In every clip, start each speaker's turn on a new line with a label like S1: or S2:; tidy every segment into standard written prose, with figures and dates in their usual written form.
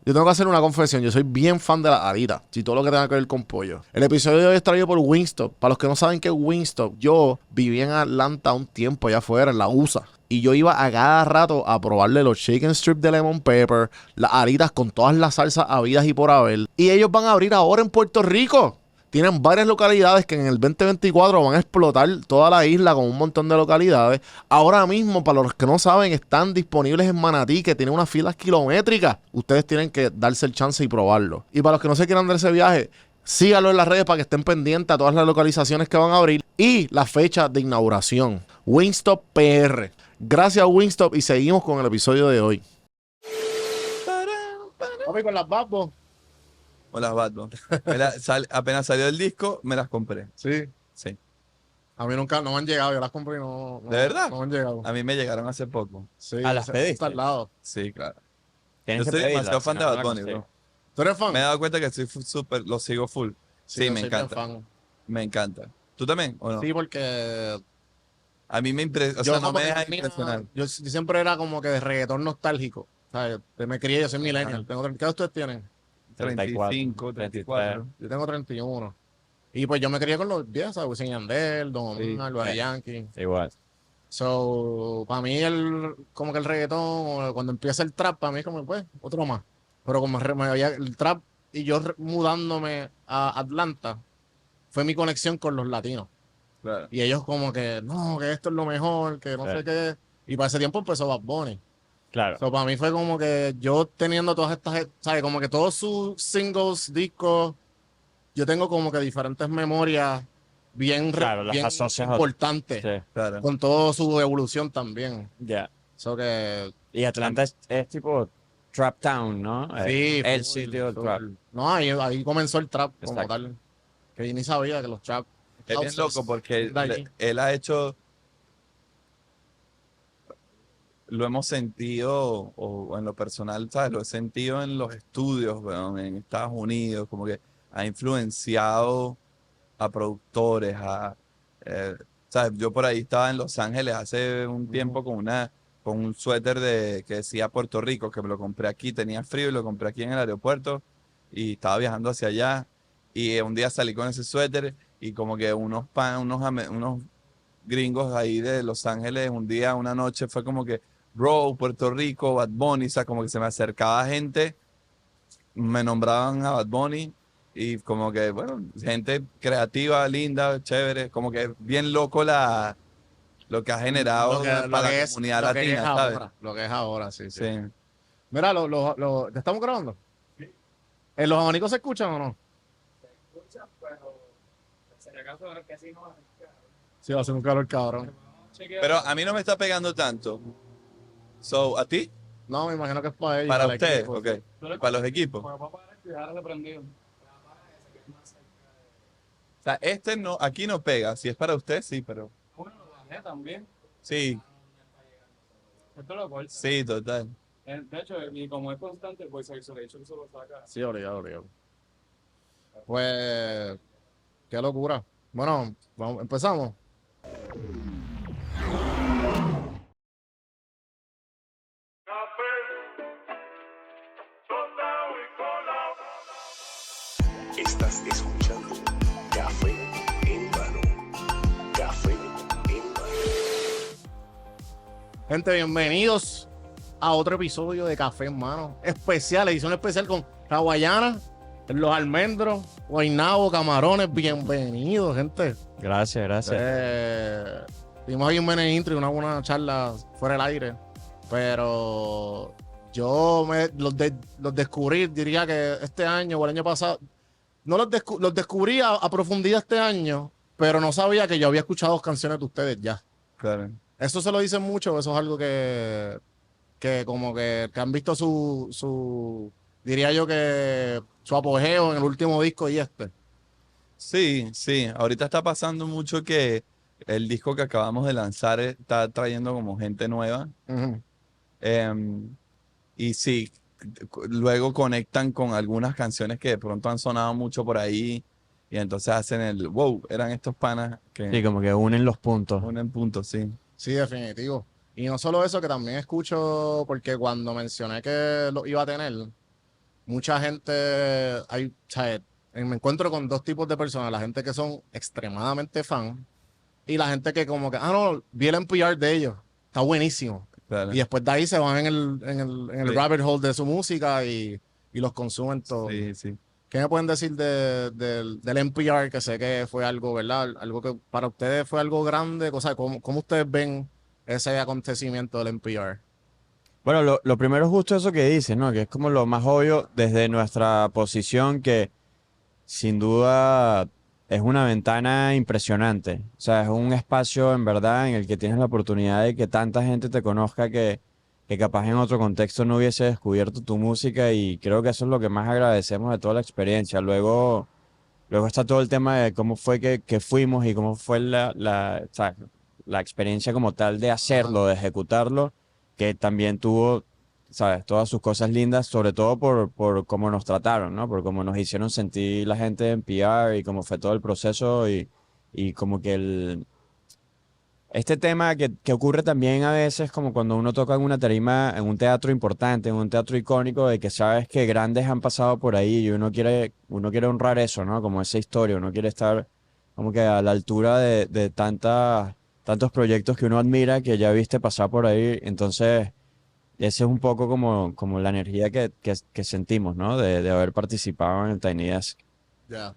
S1: Yo tengo que hacer una confesión, yo soy bien fan de las alitas, y todo lo que tenga que ver con pollo. El episodio de hoy es traído por Wingstop. Para los que no saben qué es Wingstop, yo viví en Atlanta un tiempo allá afuera, en la USA. Y yo iba a cada rato a probarle los chicken strips de lemon pepper, las alitas con todas las salsas habidas y por haber. Y ellos van a abrir ahora en Puerto Rico. Tienen varias localidades que en el 2024 van a explotar toda la isla con un montón de localidades. Ahora mismo, para los que no saben, están disponibles en Manatí, que tiene unas filas kilométricas. Ustedes tienen que darse el chance y probarlo. Y para los que no se quieran dar ese viaje, síganlo en las redes para que estén pendientes a todas las localizaciones que van a abrir y la fecha de inauguración. Wingstop PR. Gracias a Wingstop y seguimos con el episodio de hoy. Papi, con las babos.
S2: O las Batman. Apenas salió el disco, me las compré.
S1: Sí.
S2: Sí.
S1: A mí nunca, no me han llegado, yo las compré y no,
S2: ¿De verdad?
S1: no me han llegado.
S2: A mí me llegaron hace poco.
S1: Sí,
S3: ¿las pediste?
S1: está al lado.
S2: Sí, claro. Yo
S3: Tienes que
S2: soy
S3: pedirlas,
S2: demasiado
S3: si
S2: fan
S3: no,
S2: de
S3: no
S2: Bad
S3: la
S2: Bunny,
S3: consigo.
S2: bro.
S1: ¿Tú eres fan?
S2: Me he dado cuenta que soy súper, lo sigo full. Sí,
S1: yo
S2: me
S1: soy bien
S2: encanta.
S1: fan.
S2: Me encanta. ¿Tú también o no?
S1: Sí, porque
S2: A mí me impresiona, o
S1: yo
S2: sea, no
S1: como
S2: me
S1: que
S2: deja
S1: tenía-
S2: impresionar.
S1: yo siempre era como que de reggaetón nostálgico. O sea, yo me crié, yo soy millennial. ¿Qué edad ustedes tienen?
S2: 35, 34.
S1: Yo tengo 31. Y pues yo me crié con los viejos, ¿sabes? Wisin y Yandel, Don
S2: Sí.
S1: Omar, Daddy Yankee.
S3: Igual.
S1: So, para mí como que el reggaetón, o cuando empieza el trap, para mí es como, pues, otro más. Pero como me había el trap y yo mudándome a Atlanta, fue mi conexión con los latinos.
S2: Claro.
S1: Y ellos como que, no, que esto es lo mejor, que no sé qué. Y para ese tiempo empezó Bad Bunny.
S3: Claro.
S1: So, para mí fue como que yo teniendo todas estas, ¿sabes? Como que todos sus singles, discos, yo tengo como que diferentes memorias bien,
S3: Claro, las
S1: bien
S3: asocias a-
S1: importantes,
S3: Sí.
S2: Claro.
S1: con toda su evolución también.
S3: Ya.
S1: So que,
S3: Y Atlanta es tipo Trap Town, ¿no?
S1: sí,
S3: El
S1: full,
S3: sitio del
S1: full.
S3: trap.
S1: No, ahí comenzó el trap como
S3: Exacto.
S1: tal. Que yo ni sabía que los trap.
S2: Es bien loco porque
S1: de allí.
S2: él ha hecho, lo hemos sentido, o en lo personal, ¿sabes? Lo he sentido en los estudios, weón, en Estados Unidos, como que ha influenciado a productores, ¿sabes? Yo por ahí estaba en Los Ángeles hace un tiempo con un suéter que decía Puerto Rico, que me lo compré aquí, tenía frío y lo compré aquí en el aeropuerto y estaba viajando hacia allá y un día salí con ese suéter y como que unos gringos ahí de Los Ángeles, un día, una noche fue como que, bro, Puerto Rico, Bad Bunny, o sea, como que se me acercaba gente, me nombraban a Bad Bunny y como que, bueno, gente creativa, linda, chévere, como que bien loco lo que ha generado para la comunidad
S1: lo que es
S2: latina, ¿sabes?
S1: ahora, lo que es ahora, sí, sí.
S2: Sí.
S1: Mira, ¿te estamos grabando? ¿En los abanicos se escuchan o no? Sí, va a ser un calor cabrón.
S2: Pero a mí no me está pegando tanto. So, ¿a ti?
S1: No, me imagino que es para ellos.
S2: Para
S1: el
S2: ustedes,
S1: equipo.
S2: ok. Para los equipos. O sea, este no, aquí no pega. Si es para usted, sí, pero.
S4: Bueno, lo bajé también.
S2: Sí,
S4: Esto lo corta.
S2: sí, total.
S4: De hecho, y como es constante, pues se ha hecho que se lo saca.
S1: Sí, obligado. Pues, qué locura. Bueno, empezamos.
S5: Estás escuchando Café en Mano. Café en Mano.
S1: Gente, bienvenidos a otro episodio de Café en Mano. Edición especial con Raguayana, Los Almendros, Guaynabo, Camarones. Bienvenidos, gente.
S3: Gracias.
S1: Tuvimos ahí un buen intro y una buena charla fuera del aire. Pero yo los descubrí, diría que este año o el año pasado. No los descubrí a profundidad este año, pero no sabía que yo había escuchado dos canciones de ustedes ya.
S2: Claro.
S1: Eso se lo dicen mucho, eso es algo que como que han visto diría yo que su apogeo en el último disco y este.
S2: Sí. Ahorita está pasando mucho que el disco que acabamos de lanzar está trayendo como gente nueva.
S1: Ujú.
S2: Y sí, luego conectan con algunas canciones que de pronto han sonado mucho por ahí. Y entonces hacen wow, eran estos panas que
S3: Sí, como que unen los puntos.
S2: ponen puntos, sí.
S1: Sí, definitivo. Y no solo eso, que también escucho, porque cuando mencioné que lo iba a tener, mucha gente, o sea, me encuentro con dos tipos de personas, la gente que son extremadamente fan y la gente que como que, no, vi el NPR de ellos, está buenísimo.
S2: Claro.
S1: Y después de ahí se van en el
S2: Sí.
S1: rabbit hole de su música y los consumen todos.
S2: Sí, sí.
S1: ¿Qué me pueden decir del NPR? Que sé que fue algo, ¿verdad? Algo que para ustedes fue algo grande. O sea, ¿cómo ustedes ven ese acontecimiento del NPR?
S3: Bueno, lo primero es justo eso que dices, ¿no? Que es como lo más obvio desde nuestra posición, que sin duda es una ventana impresionante. O sea, es un espacio en verdad en el que tienes la oportunidad de que tanta gente te conozca que capaz en otro contexto no hubiese descubierto tu música, y creo que eso es lo que más agradecemos de toda la experiencia. Luego está todo el tema de cómo fue que fuimos y cómo fue o sea, la experiencia como tal de hacerlo, de ejecutarlo, que también tuvo, ¿sabes? Todas sus cosas lindas, sobre todo por cómo nos trataron, ¿no? Por cómo nos hicieron sentir la gente en PR y cómo fue todo el proceso, y como que este tema que ocurre también a veces como cuando uno toca en una tarima, en un teatro importante, en un teatro icónico, de que sabes que grandes han pasado por ahí y uno quiere honrar eso, ¿no? Como esa historia, uno quiere estar como que a la altura de tantos proyectos que uno admira, que ya viste pasar por ahí. Entonces, ese es un poco como la energía que sentimos, ¿no? De haber participado en el Tiny Desk.
S1: Ya.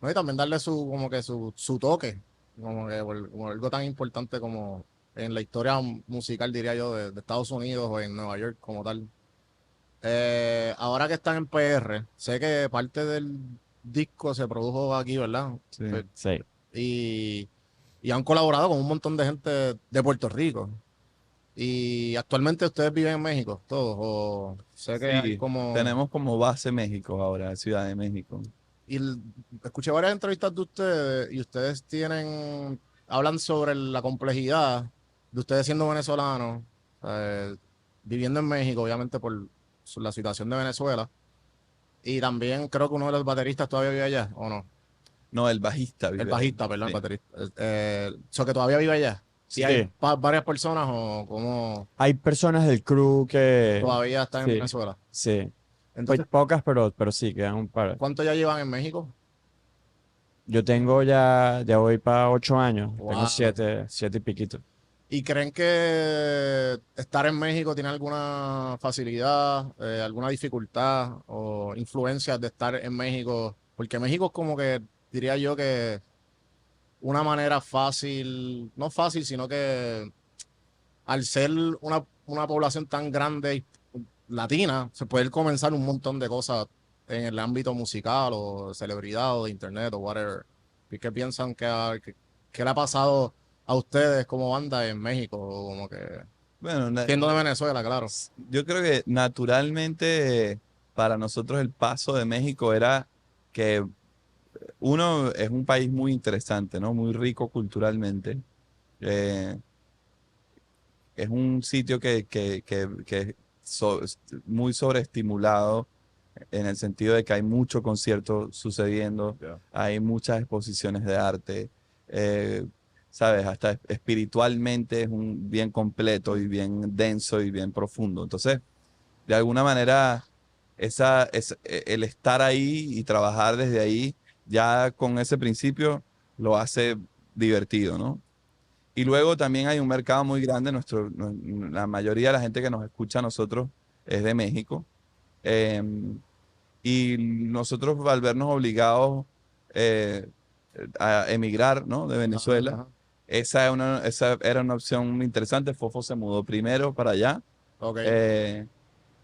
S1: No, y también darle como que su toque, como que como algo tan importante como en la historia musical, diría yo, de Estados Unidos o en Nueva York como tal. Ahora que están en PR, sé que parte del disco se produjo aquí, ¿verdad?
S2: Sí.
S3: Sí.
S1: Y han colaborado con un montón de gente de Puerto Rico. Y actualmente ustedes viven en México, todos, o sé que hay
S2: Sí,
S1: como...
S2: tenemos como base México ahora, Ciudad de México.
S1: Y escuché varias entrevistas de ustedes y ustedes hablan sobre la complejidad de ustedes siendo venezolanos, viviendo en México, obviamente por la situación de Venezuela. Y también creo que uno de los bateristas todavía vive allá, ¿o no?
S2: No, el bajista
S1: El
S2: vive
S1: bajista,
S2: ahí.
S1: perdón, el
S2: Sí.
S1: baterista. Que todavía vive allá.
S3: Sí.
S1: Y hay varias personas o como
S3: Hay personas del crew que
S1: todavía están en
S3: sí,
S1: Venezuela.
S3: sí. Pues
S1: Entonces,
S3: pocas, pero sí, quedan un par.
S1: ¿cuánto ya llevan en México?
S3: Yo tengo ya voy para 8 años. Tengo
S1: Wow.
S3: 7 y piquito.
S1: ¿Y creen que estar en México tiene alguna facilidad, alguna dificultad o influencias de estar en México? Porque México es como que, diría yo que una manera fácil, no fácil, sino que al ser una población tan grande y latina, se puede comenzar un montón de cosas en el ámbito musical o de celebridad o de internet o whatever. ¿Y qué piensan que le ha pasado a ustedes como banda en México? Como que,
S2: Bueno,
S1: siendo de Venezuela, claro.
S2: yo creo que naturalmente para nosotros el paso de México era que uno es un país muy interesante, ¿no? Muy rico culturalmente. Eh, es un sitio que es muy sobreestimulado en el sentido de que hay mucho concierto sucediendo, hay muchas exposiciones de arte, eh, ¿sabes? Hasta espiritualmente es bien completo y bien denso y bien profundo. Entonces, de alguna manera, el estar ahí y trabajar desde ahí, ya con ese principio, lo hace divertido, ¿no? Y luego también hay un mercado muy grande. La mayoría de la gente que nos escucha a nosotros es de México. Y nosotros al vernos obligados eh, a emigrar, ¿no? De Venezuela,
S1: Ajá.
S2: esa era una opción interesante. Fofo se mudó primero para allá.
S1: Ok.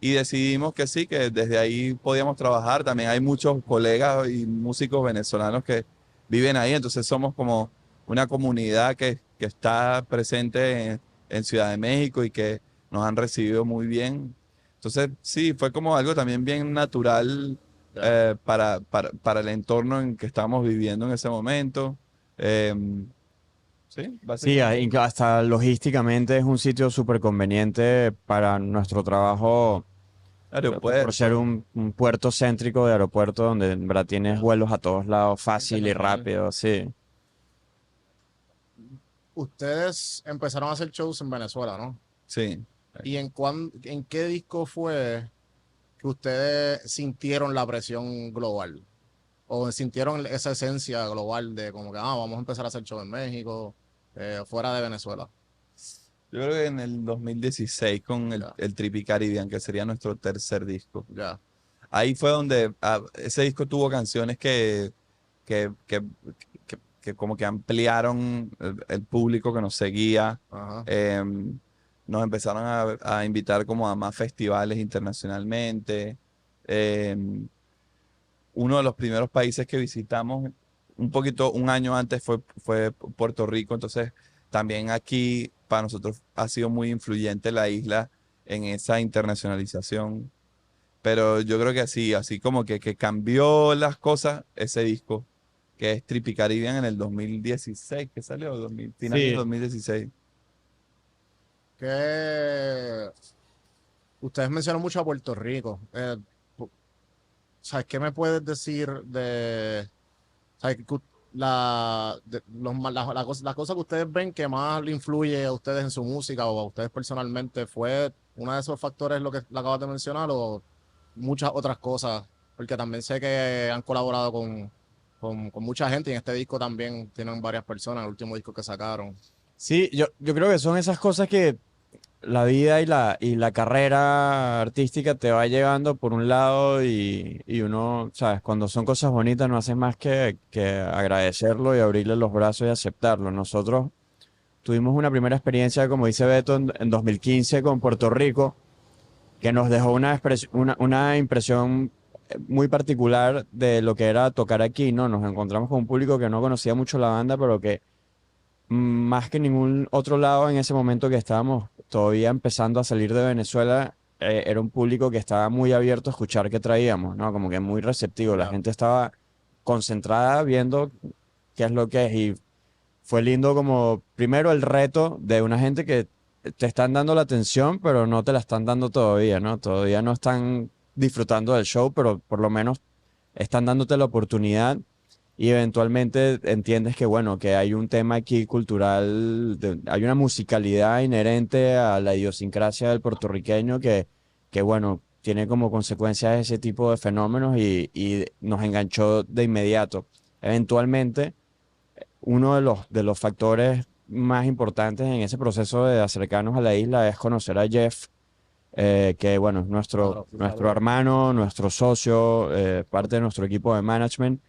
S2: Y decidimos que sí, que desde ahí podíamos trabajar. También hay muchos colegas y músicos venezolanos que viven ahí, entonces somos como una comunidad que está presente en Ciudad de México y que nos han recibido muy bien. Entonces, sí, fue como algo también bien natural para el entorno en que estábamos viviendo en ese momento. Sí,
S3: Sí,
S2: básicamente.
S3: hasta logísticamente es un sitio súper conveniente para nuestro trabajo, por ser
S2: Aeropuerto.
S3: un puerto céntrico de aeropuerto donde en verdad tienes vuelos a todos lados fácil y
S2: Internacional.
S3: rápido, sí.
S1: Ustedes empezaron a hacer shows en Venezuela, ¿no?
S2: Sí.
S1: ¿Y en qué disco fue que ustedes sintieron la presión global? ¿O sintieron esa esencia global de como que, vamos a empezar a hacer show en México, fuera de Venezuela?
S2: Yo creo que en el 2016 con
S1: Ya.
S2: el Trippy Caribbean, que sería nuestro tercer disco.
S1: Ya,
S2: Ahí fue donde ese disco tuvo canciones que, que, que como que ampliaron el público que nos seguía.
S1: ajá,
S2: Nos empezaron a invitar como a más festivales internacionalmente. Uno de los primeros países que visitamos, un año antes, fue Puerto Rico. Entonces, también aquí para nosotros ha sido muy influyente la isla en esa internacionalización. Pero yo creo que así como que cambió las cosas ese disco, que es Trippy Caribbean en el 2016, que salió, finales de
S3: Sí.
S2: 2016.
S1: que ustedes mencionan mucho a Puerto Rico. ¿Sabes qué me puedes decir sabes, la cosa que ustedes ven que más le influye a ustedes en su música o a ustedes personalmente fue uno de esos factores lo que le acabas de mencionar o muchas otras cosas? Porque también sé que han colaborado con mucha gente y en este disco también tienen varias personas, el último disco que sacaron.
S3: Sí, yo creo que son esas cosas que la vida y la carrera artística te va llevando por un lado y uno, ¿sabes? Cuando son cosas bonitas no haces más que agradecerlo y abrirle los brazos y aceptarlo. Nosotros tuvimos una primera experiencia, como dice Beto, en 2015 con Puerto Rico, que nos dejó una impresión muy particular de lo que era tocar aquí, ¿no? Nos encontramos con un público que no conocía mucho la banda, pero que más que ningún otro lado en ese momento que estábamos todavía empezando a salir de Venezuela, era un público que estaba muy abierto a escuchar qué traíamos, ¿no? Como que muy receptivo. La
S1: Claro.
S3: gente estaba concentrada viendo qué es lo que es. Y fue lindo como, primero, el reto de una gente que te están dando la atención, pero no te la están dando todavía, ¿no? Todavía no están disfrutando del show, pero por lo menos están dándote la oportunidad y eventualmente entiendes que, bueno, que hay un tema aquí cultural, hay una musicalidad inherente a la idiosincrasia del puertorriqueño que bueno, tiene como consecuencia ese tipo de fenómenos y nos enganchó de inmediato. Eventualmente, uno de los factores más importantes en ese proceso de acercarnos a la isla es conocer a Jeff, que bueno, es
S1: Claro,
S3: nuestro hermano, nuestro socio, parte de nuestro equipo de management.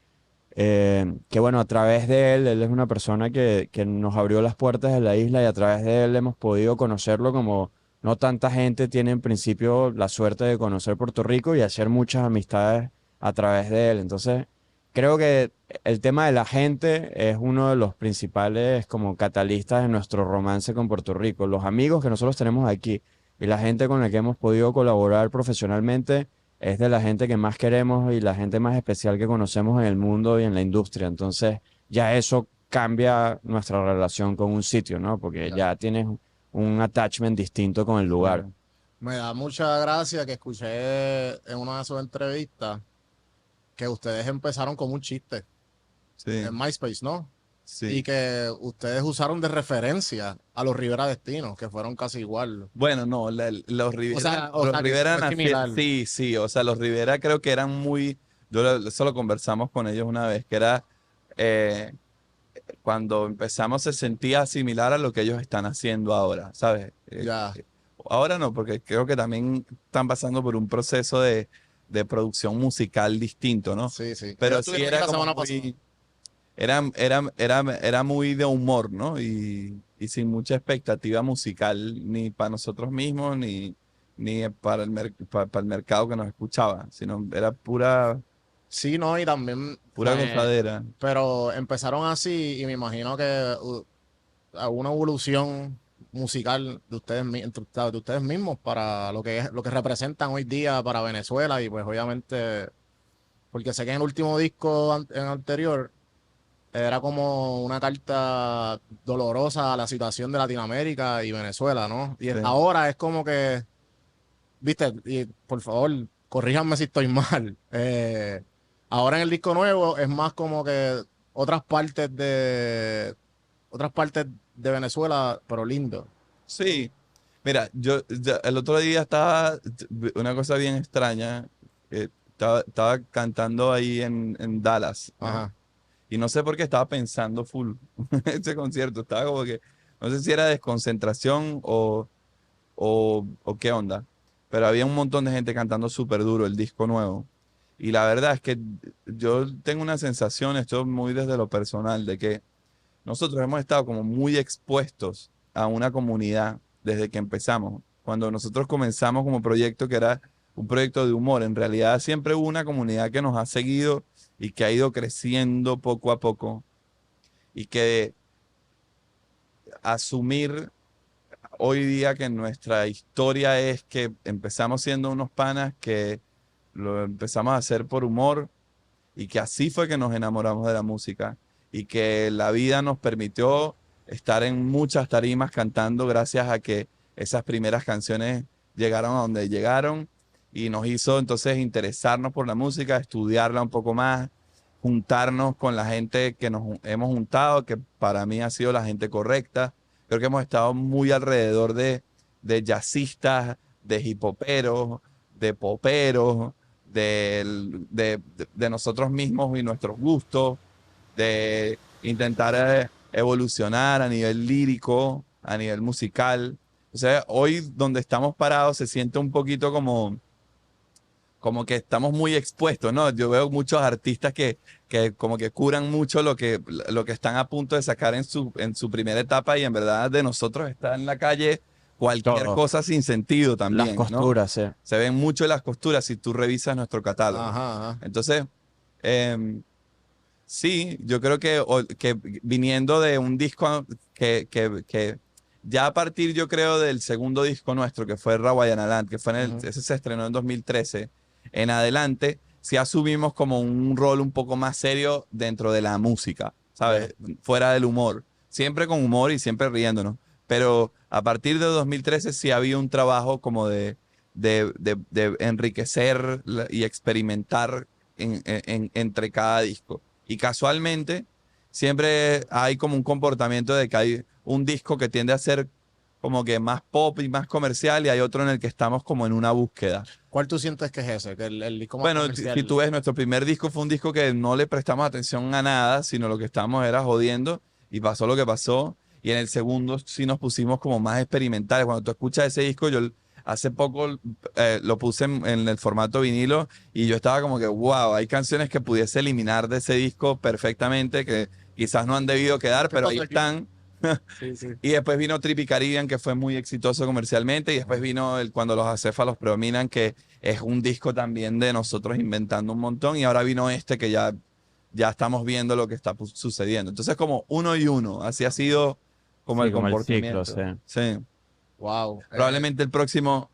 S3: Que bueno, a través de él, él es una persona que nos abrió las puertas de la isla y a través de él hemos podido conocerlo como no tanta gente tiene en principio la suerte de conocer Puerto Rico y hacer muchas amistades a través de él. Entonces, creo que el tema de la gente es uno de los principales como catalistas de nuestro romance con Puerto Rico. Los amigos que nosotros tenemos aquí y la gente con la que hemos podido colaborar profesionalmente es de la gente que más queremos y la gente más especial que conocemos en el mundo y en la industria. Entonces, ya eso cambia nuestra relación con un sitio, ¿no? Porque
S1: Claro.
S3: ya tienes un attachment distinto con el lugar.
S2: Claro.
S1: Me da mucha gracia que escuché en una de sus entrevistas que ustedes empezaron como un chiste
S2: Sí,
S1: en MySpace, ¿no?
S2: sí.
S1: Y que ustedes usaron de referencia a los Rivera Destinos, que fueron casi igual.
S2: Bueno, no, los Rivera,
S1: o
S2: los
S1: sea, que
S2: Rivera
S1: fue similar.
S2: sí, sí, o sea, los Rivera creo que eran muy, eso lo conversamos con ellos una vez, que era eh, cuando empezamos se sentía similar a lo que ellos están haciendo ahora, ¿sabes?
S1: Ya,
S2: Ahora no, porque creo que también están pasando por un proceso de producción musical distinto, ¿no?
S1: sí, sí.
S2: Pero
S1: Ellos
S2: sí
S1: estuvieron aquí
S2: era
S1: la
S2: como
S1: semana pasada.
S2: muy, era muy de humor, ¿no? Y sin mucha expectativa musical, ni para nosotros mismos, ni para el mercado que nos escuchaba, sino era
S1: Sí, no, y también,
S2: pura gozadera.
S1: pero empezaron así y me imagino que una evolución musical de ustedes, de ustedes mismos para lo que es, lo que representan hoy día para Venezuela y pues obviamente, porque sé que en el último disco en anterior era como una carta dolorosa a la situación de Latinoamérica y Venezuela, ¿no? Y
S2: Sí.
S1: ahora es como que, viste, y por favor, corríjanme si estoy mal. Ahora en el disco nuevo es más como que otras partes de otras partes de Venezuela, pero lindo.
S2: Sí, Mira, el otro día estaba una cosa bien extraña. Estaba cantando ahí en Dallas, ¿no?
S1: Ajá.
S2: Y no sé por qué estaba pensando full ese concierto. Estaba como que, no sé si era desconcentración o qué onda. Pero había un montón de gente cantando súper duro el disco nuevo. Y la verdad es que yo tengo una sensación, esto muy desde lo personal, de que nosotros hemos estado como muy expuestos a una comunidad desde que empezamos. Cuando nosotros comenzamos como proyecto, que era un proyecto de humor, en realidad siempre hubo una comunidad que nos ha seguido y que ha ido creciendo poco a poco. Y que asumir hoy día que nuestra historia es que empezamos siendo unos panas que lo empezamos a hacer por humor y que así fue que nos enamoramos de la música y que la vida nos permitió estar en muchas tarimas cantando gracias a que esas primeras canciones llegaron a donde llegaron y nos hizo entonces interesarnos por la música, estudiarla un poco más, juntarnos con la gente que nos hemos juntado, que para mí ha sido la gente correcta. Creo que hemos estado muy alrededor de jazzistas, de hipoperos, de poperos, de nosotros mismos y nuestros gustos, de intentar evolucionar a nivel lírico, a nivel musical. O sea, hoy donde estamos parados se siente un poquito como que estamos muy expuestos, ¿no? Yo veo muchos artistas que como que curan mucho lo que están a punto de sacar en su primera etapa y en verdad de nosotros está en la calle cualquier
S3: Todo.
S2: cosa sin sentido
S3: Las
S2: también, ¿no?
S3: costuras, sí.
S2: Se ven mucho las costuras si tú revisas nuestro catálogo.
S1: Ajá, ajá.
S2: Entonces, sí, yo creo que viniendo de un disco que ya a partir, yo creo, del segundo disco nuestro, que fue Rawayana Land, que fue
S1: Ujú.
S2: ese se estrenó en 2013, en adelante, sí asumimos como un rol un poco más serio dentro de la música, ¿sabes? Fuera del humor. Siempre con humor y siempre riéndonos. Pero a partir de 2013 sí había un trabajo como de enriquecer y experimentar entre cada disco. Y casualmente siempre hay como un comportamiento de que hay un disco que tiende a ser como que más pop y más comercial y hay otro en el que estamos como en una búsqueda.
S1: ¿Cuál tú sientes que es ese? Que el disco más
S2: Bueno,
S1: comercial.
S2: si tú ves, nuestro primer disco fue un disco que no le prestamos atención a nada, sino lo que estábamos era jodiendo y pasó lo que pasó. Y en el segundo sí nos pusimos como más experimentales. Cuando tú escuchas ese disco, yo hace poco lo puse en el formato vinilo y yo estaba como que, wow, hay canciones que pudiese eliminar de ese disco perfectamente, que quizás no han debido quedar, pero ahí
S1: pasó aquí?
S2: están.
S1: Sí, sí.
S2: Y después vino Trippy Caribbean, que fue muy exitoso comercialmente. Y después vino Cuando los acéfalos predominan, que es un disco también de nosotros inventando un montón. Y ahora vino este que ya estamos viendo lo que está sucediendo. Entonces, como uno y uno, así ha sido como
S3: Sí,
S2: el
S3: como el
S2: comportamiento.
S3: ciclo, sí.
S2: Sí.
S1: Wow.
S2: Probablemente el próximo,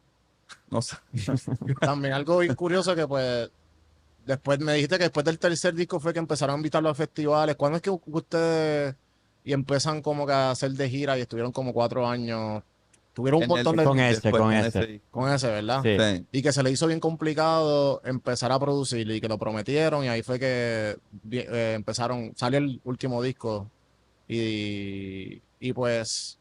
S2: no sé.
S1: También algo bien curioso que pues después me dijiste que después del tercer disco fue que empezaron a invitarlos a festivales. ¿Cuándo es que ustedes y empiezan como que a hacer de gira y estuvieron como 4 años? Tuvieron un
S2: En el-
S1: montón de
S3: Con ese,
S2: después
S3: con
S2: con
S3: ese.
S2: disco.
S1: con ese, ¿verdad?
S3: Sí.
S2: Sí.
S1: Y que se le hizo bien complicado empezar a producir y que lo prometieron y ahí fue que empezaron, salió el último disco y pues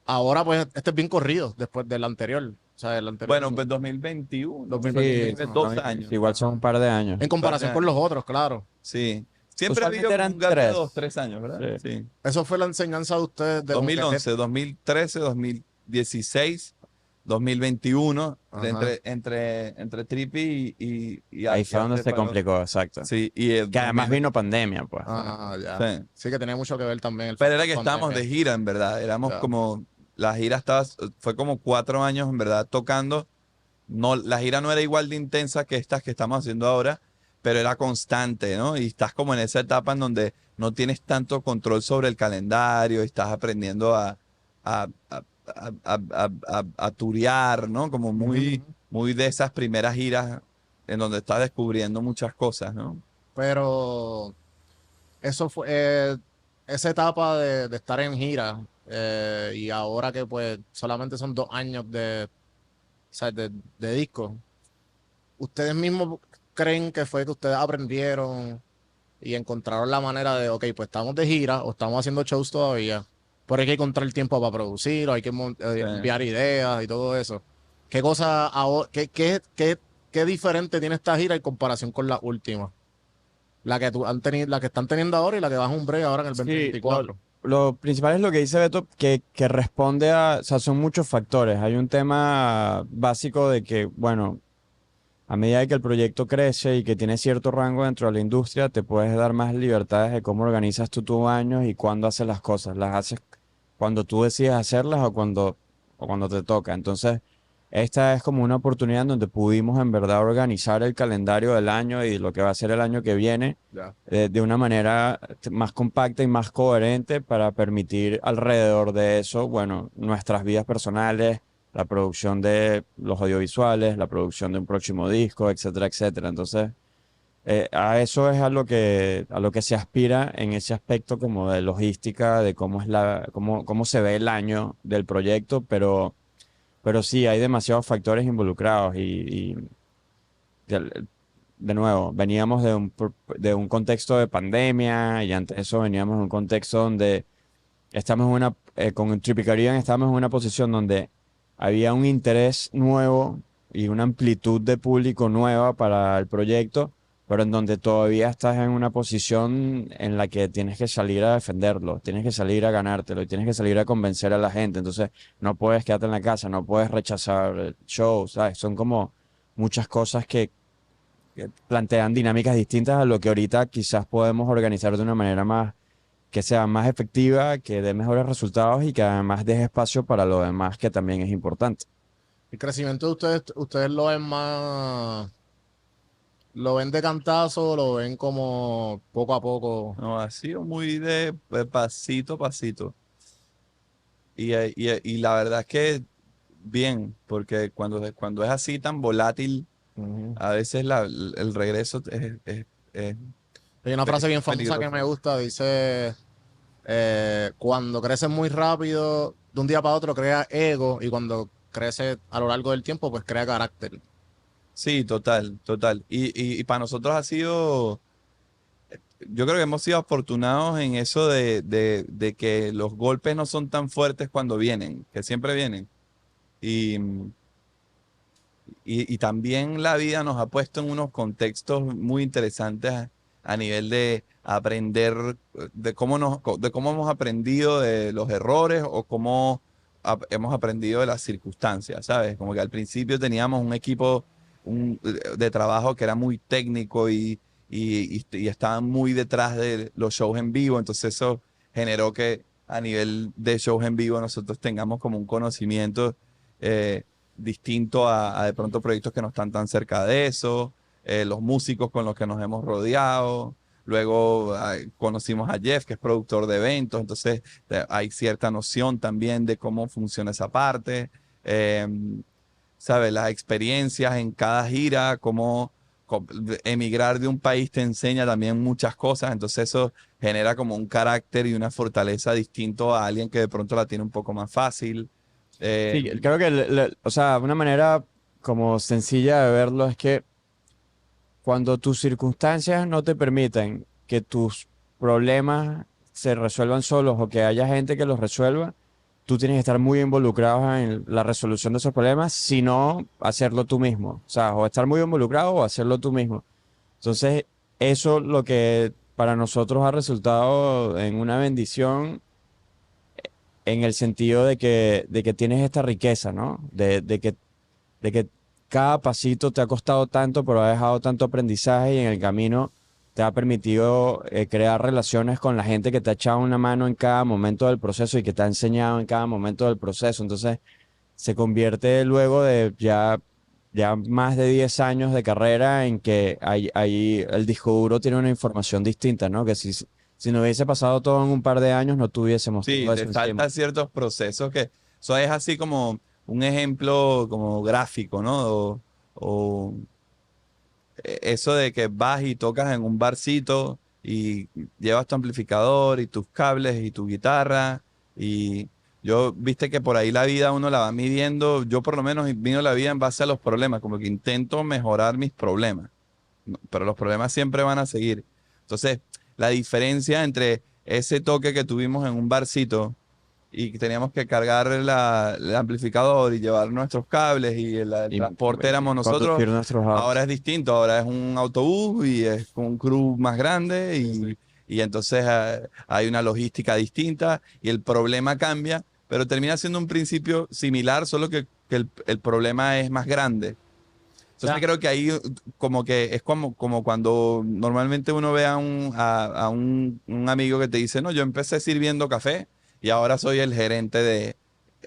S1: ahora pues este es bien corrido después del anterior. O sea, el anterior.
S2: Bueno, pues 2021.
S1: 2021,
S3: Sí,
S1: ajá.
S2: 2 años.
S3: igual son un par de años.
S1: En comparación con los otros, claro.
S2: Sí. Siempre ha
S3: Usualmente
S2: habido como
S3: eran
S2: un gap de
S3: 3.
S2: 2, 3 años, ¿verdad?
S3: Sí.
S2: Sí.
S1: Eso fue la enseñanza de ustedes de como que
S2: 2011, 2013, 2016, 2021,
S1: Ajá.
S2: entre Trippy y
S3: Ahí fue donde se
S2: Acéfalos.
S3: complicó, exacto.
S2: Sí, y el
S3: Que además
S2: 2020.
S3: vino pandemia, pues.
S1: Ya.
S2: Sí.
S1: Sí que tenía mucho que ver también el
S2: Pero era
S1: factor
S2: que estábamos de
S1: pandemia.
S2: gira, en verdad. Éramos
S1: Ya.
S2: como, la gira fue como 4 años, en verdad, tocando. No, la gira no era igual de intensa que estas que estamos haciendo ahora, pero era constante, ¿no? Y estás como en esa etapa en donde no tienes tanto control sobre el calendario, estás aprendiendo a, a turear, ¿no? Como muy,
S1: Ujú.
S2: muy de esas primeras giras en donde estás descubriendo muchas cosas, ¿no?
S1: Pero eso fue esa etapa de estar en gira y ahora que pues solamente son 2 años o sea, de disco. ¿Ustedes mismos creen que fue que ustedes aprendieron y encontraron la manera de, ok, pues estamos de gira o estamos haciendo shows todavía? Pero hay que encontrar el tiempo para producir, o hay que enviar ideas y todo eso. ¿Qué cosa, qué diferente tiene esta gira en comparación con la última? La que la que están teniendo ahora y la que vas a un break ahora en el
S3: Sí,
S1: 2024.
S3: lo principal es lo que dice Beto, que responde o sea, son muchos factores. Hay un tema básico de que, bueno, a medida de que el proyecto crece y que tiene cierto rango dentro de la industria, te puedes dar más libertades de cómo organizas tú tus años y cuándo haces las cosas. Las haces cuando tú decides hacerlas o cuando te toca. Entonces, esta es como una oportunidad en donde pudimos en verdad organizar el calendario del año y lo que va a ser el año que viene
S1: Ya.
S3: de una manera más compacta y más coherente para permitir alrededor de eso, bueno, nuestras vidas personales, la producción de los audiovisuales, la producción de un próximo disco, etcétera, etcétera. Entonces, a eso es a lo que se aspira en ese aspecto como de logística, de cómo es cómo se ve el año del proyecto, pero sí, hay demasiados factores involucrados y de, de nuevo, veníamos de un contexto de pandemia y antes de eso veníamos de un contexto donde estamos en con Trippy Caribbean estamos en una posición donde había un interés nuevo y una amplitud de público nueva para el proyecto, pero en donde todavía estás en una posición en la que tienes que salir a defenderlo, tienes que salir a ganártelo y tienes que salir a convencer a la gente. Entonces, no puedes quedarte en la casa, no puedes rechazar el show, ¿sabes? Son como muchas cosas que plantean dinámicas distintas a lo que ahorita quizás podemos organizar de una manera más que sea más efectiva, que dé mejores resultados y que además deje espacio para lo demás, que también es importante.
S1: El crecimiento de ustedes lo ven lo ven de cantazo, lo ven como poco a poco.
S2: No, ha sido muy de pasito a pasito. Y la verdad es que bien, porque cuando es así tan volátil,
S1: Ujú.
S2: a veces el regreso es
S1: Hay una frase bien famosa que
S2: peligroso.
S1: me gusta, dice, cuando creces muy rápido, de un día para otro crea ego, y cuando crece a lo largo del tiempo, pues crea carácter.
S2: Sí, total, total. Y para nosotros ha sido, yo creo que hemos sido afortunados en eso de que los golpes no son tan fuertes cuando vienen, que siempre vienen. Y, y también la vida nos ha puesto en unos contextos muy interesantes a nivel de aprender, de cómo hemos aprendido de los errores o cómo hemos aprendido de las circunstancias, ¿sabes? Como que al principio teníamos un equipo de trabajo que era muy técnico y estaban muy detrás de los shows en vivo, entonces eso generó que a nivel de shows en vivo nosotros tengamos como un conocimiento eh, distinto a de pronto proyectos que no están tan cerca de eso, los músicos con los que nos hemos rodeado. Luego conocimos a Jeff, que es productor de eventos, entonces hay cierta noción también de cómo funciona esa parte. Eh, ¿Sabes? Las experiencias en cada gira, cómo emigrar de un país te enseña también muchas cosas, entonces eso genera como un carácter y una fortaleza distinto a alguien que de pronto la tiene un poco más fácil.
S3: Sí,
S2: Eh,
S3: creo que, o sea, una manera como sencilla de verlo es que cuando tus circunstancias no te permiten que tus problemas se resuelvan solos o que haya gente que los resuelva, tú tienes que estar muy involucrado en la resolución de esos problemas, sino hacerlo tú mismo. O sea, o estar muy involucrado o hacerlo tú mismo. Entonces, eso lo que para nosotros ha resultado en una bendición en el sentido de que tienes esta riqueza, ¿no? De que cada pasito te ha costado tanto, pero ha dejado tanto aprendizaje y en el camino te ha permitido crear relaciones con la gente que te ha echado una mano en cada momento del proceso y que te ha enseñado en cada momento del proceso. Entonces, se convierte luego de ya más de 10 años de carrera en que ahí el disco duro tiene una información distinta, ¿no? Que si no hubiese pasado todo en un par de años, no tuviésemos
S2: Sí,
S3: todo eso
S2: te
S3: encima.
S2: saltan ciertos procesos que eso es así como un ejemplo como gráfico, ¿no? O eso de que vas y tocas en un barcito y llevas tu amplificador y tus cables y tu guitarra y viste que por ahí la vida uno la va midiendo, yo por lo menos mido la vida en base a los problemas, como que intento mejorar mis problemas, ¿no? Pero los problemas siempre van a seguir. Entonces, la diferencia entre ese toque que tuvimos en un barcito y teníamos que cargar el amplificador y llevar nuestros cables y el
S3: Y
S2: transporte éramos nosotros.
S3: conducir nuestros autos.
S2: Ahora es distinto, ahora es un autobús y es con un crew más grande y entonces hay una logística distinta y el problema cambia, pero termina siendo un principio similar, solo que el problema es más grande. Entonces creo que ahí como que es como cuando normalmente uno ve a un amigo que te dice, no, yo empecé sirviendo café y ahora soy el gerente de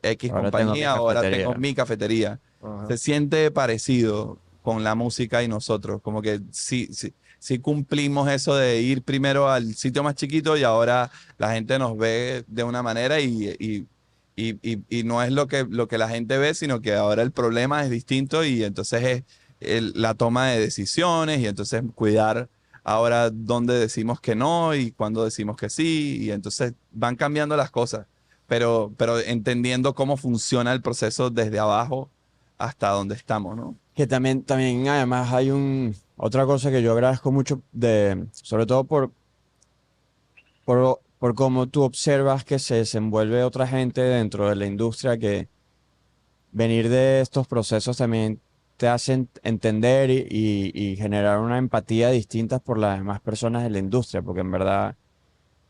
S2: X
S3: Ahora tengo mi
S2: compañía, ahora tengo
S3: cafetería.
S2: mi cafetería.
S1: Ajá.
S2: Se siente parecido con la música y nosotros, como que sí cumplimos eso de ir primero al sitio más chiquito y ahora la gente nos ve de una manera y no es lo que la gente ve, sino que ahora el problema es distinto y entonces es la toma de decisiones y entonces cuidar ahora dónde decimos que no y cuándo decimos que sí y entonces van cambiando las cosas, pero entendiendo cómo funciona el proceso desde abajo hasta donde estamos, ¿no?
S3: Que también además hay otra cosa que yo agradezco mucho sobre todo por cómo tú observas que se desenvuelve otra gente dentro de la industria, que venir de estos procesos también te hacen entender y generar una empatía distinta por las demás personas de la industria, porque en verdad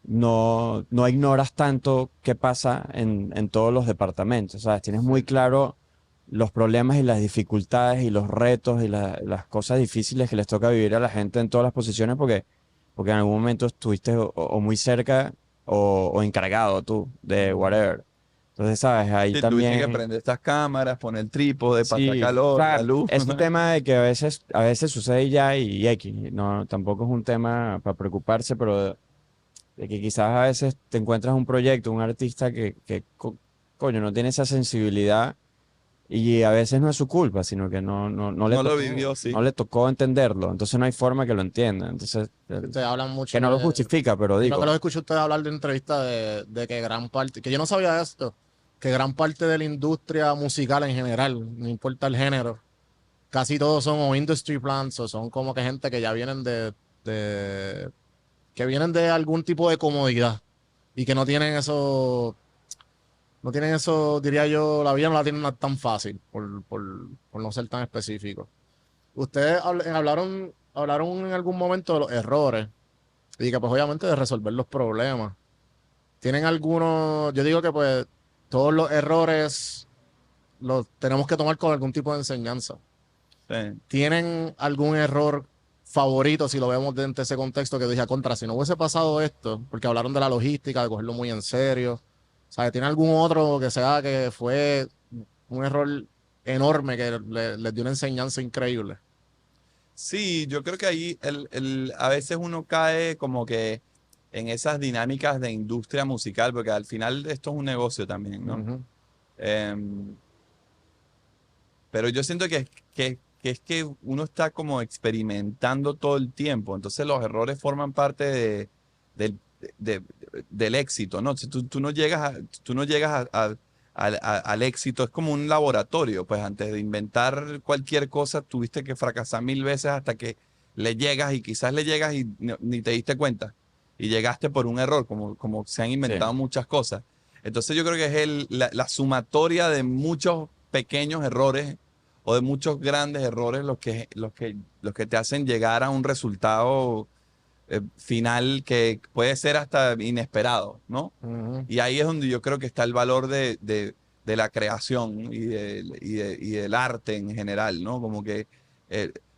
S3: no ignoras tanto qué pasa en todos los departamentos, ¿sabes? Tienes muy claro los problemas y las dificultades y los retos y las cosas difíciles que les toca vivir a la gente en todas las posiciones, porque en algún momento estuviste o muy cerca o encargado tú de whatever. Entonces, ¿sabes? Ahí
S2: Sí, tuviste que
S3: también...
S2: prender estas cámaras, poner el trípode, pasar
S3: Sí,
S2: calor, la
S3: claro,
S2: luz.
S3: es un tema de que a veces sucede y ya y X. No, tampoco es un tema para preocuparse, pero de que quizás a veces te encuentras un proyecto, un artista que coño, no tiene esa sensibilidad y a veces no es su culpa, sino que no le
S2: No lo
S3: tocó,
S2: vivió, sí.
S3: no le tocó entenderlo. Entonces no hay forma que lo entienda. Entonces,
S1: Ustedes hablan mucho
S3: que no lo
S1: de-
S3: justifica, pero
S1: Yo
S3: digo,
S1: creo que los escuché a ustedes hablar de entrevistas de que gran parte, que yo no sabía esto, que gran parte de la industria musical en general, no importa el género, casi todos son o industry plants o son como que gente que ya vienen que vienen de algún tipo de comodidad y que no tienen eso, diría yo, la vida no la tienen tan fácil por no ser tan específico. Ustedes hablaron en algún momento de los errores y que pues obviamente de resolver los problemas. ¿Tienen algunos? Yo digo que pues todos los errores los tenemos que tomar con algún tipo de enseñanza.
S2: Sí.
S1: ¿Tienen algún error favorito si lo vemos dentro de ese contexto que dije contra? Si no hubiese pasado esto, porque hablaron de la logística, de cogerlo muy en serio. ¿Sabe? ¿Tiene algún otro que sea que fue un error enorme que les dio una enseñanza increíble?
S2: Sí, yo creo que ahí a veces uno cae como que en esas dinámicas de industria musical, porque al final esto es un negocio también, ¿no?
S1: Ujú.
S2: Em, pero yo siento que es que uno está como experimentando todo el tiempo, entonces los errores forman parte del, de- del éxito, ¿no? Si tú no llegas al éxito, es como un laboratorio, pues antes de inventar cualquier cosa tuviste que fracasar 1000 veces hasta que le llegas y quizás le llegas y ni te diste cuenta y llegaste por un error, como se han inventado muchas cosas. Entonces yo creo que es la sumatoria de muchos pequeños errores o de muchos grandes errores los que te hacen llegar a un resultado final que puede ser hasta inesperado, ¿no?
S1: Ujú.
S2: Y ahí es donde yo creo que está el valor de la creación y del arte en general, ¿no? Como que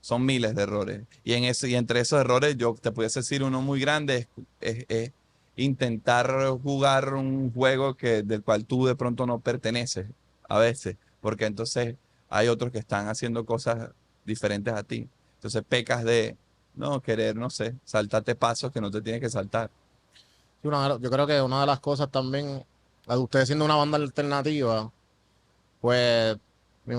S2: son miles de errores. Y entre esos errores, yo te pudiese decir uno muy grande, es intentar jugar un juego del cual tú de pronto no perteneces a veces, porque entonces hay otros que están haciendo cosas diferentes a ti. Entonces pecas de no querer, no sé, saltarte pasos que no te tienes que saltar.
S1: Sí, yo creo que una de las cosas también, la de ustedes siendo una banda alternativa, pues me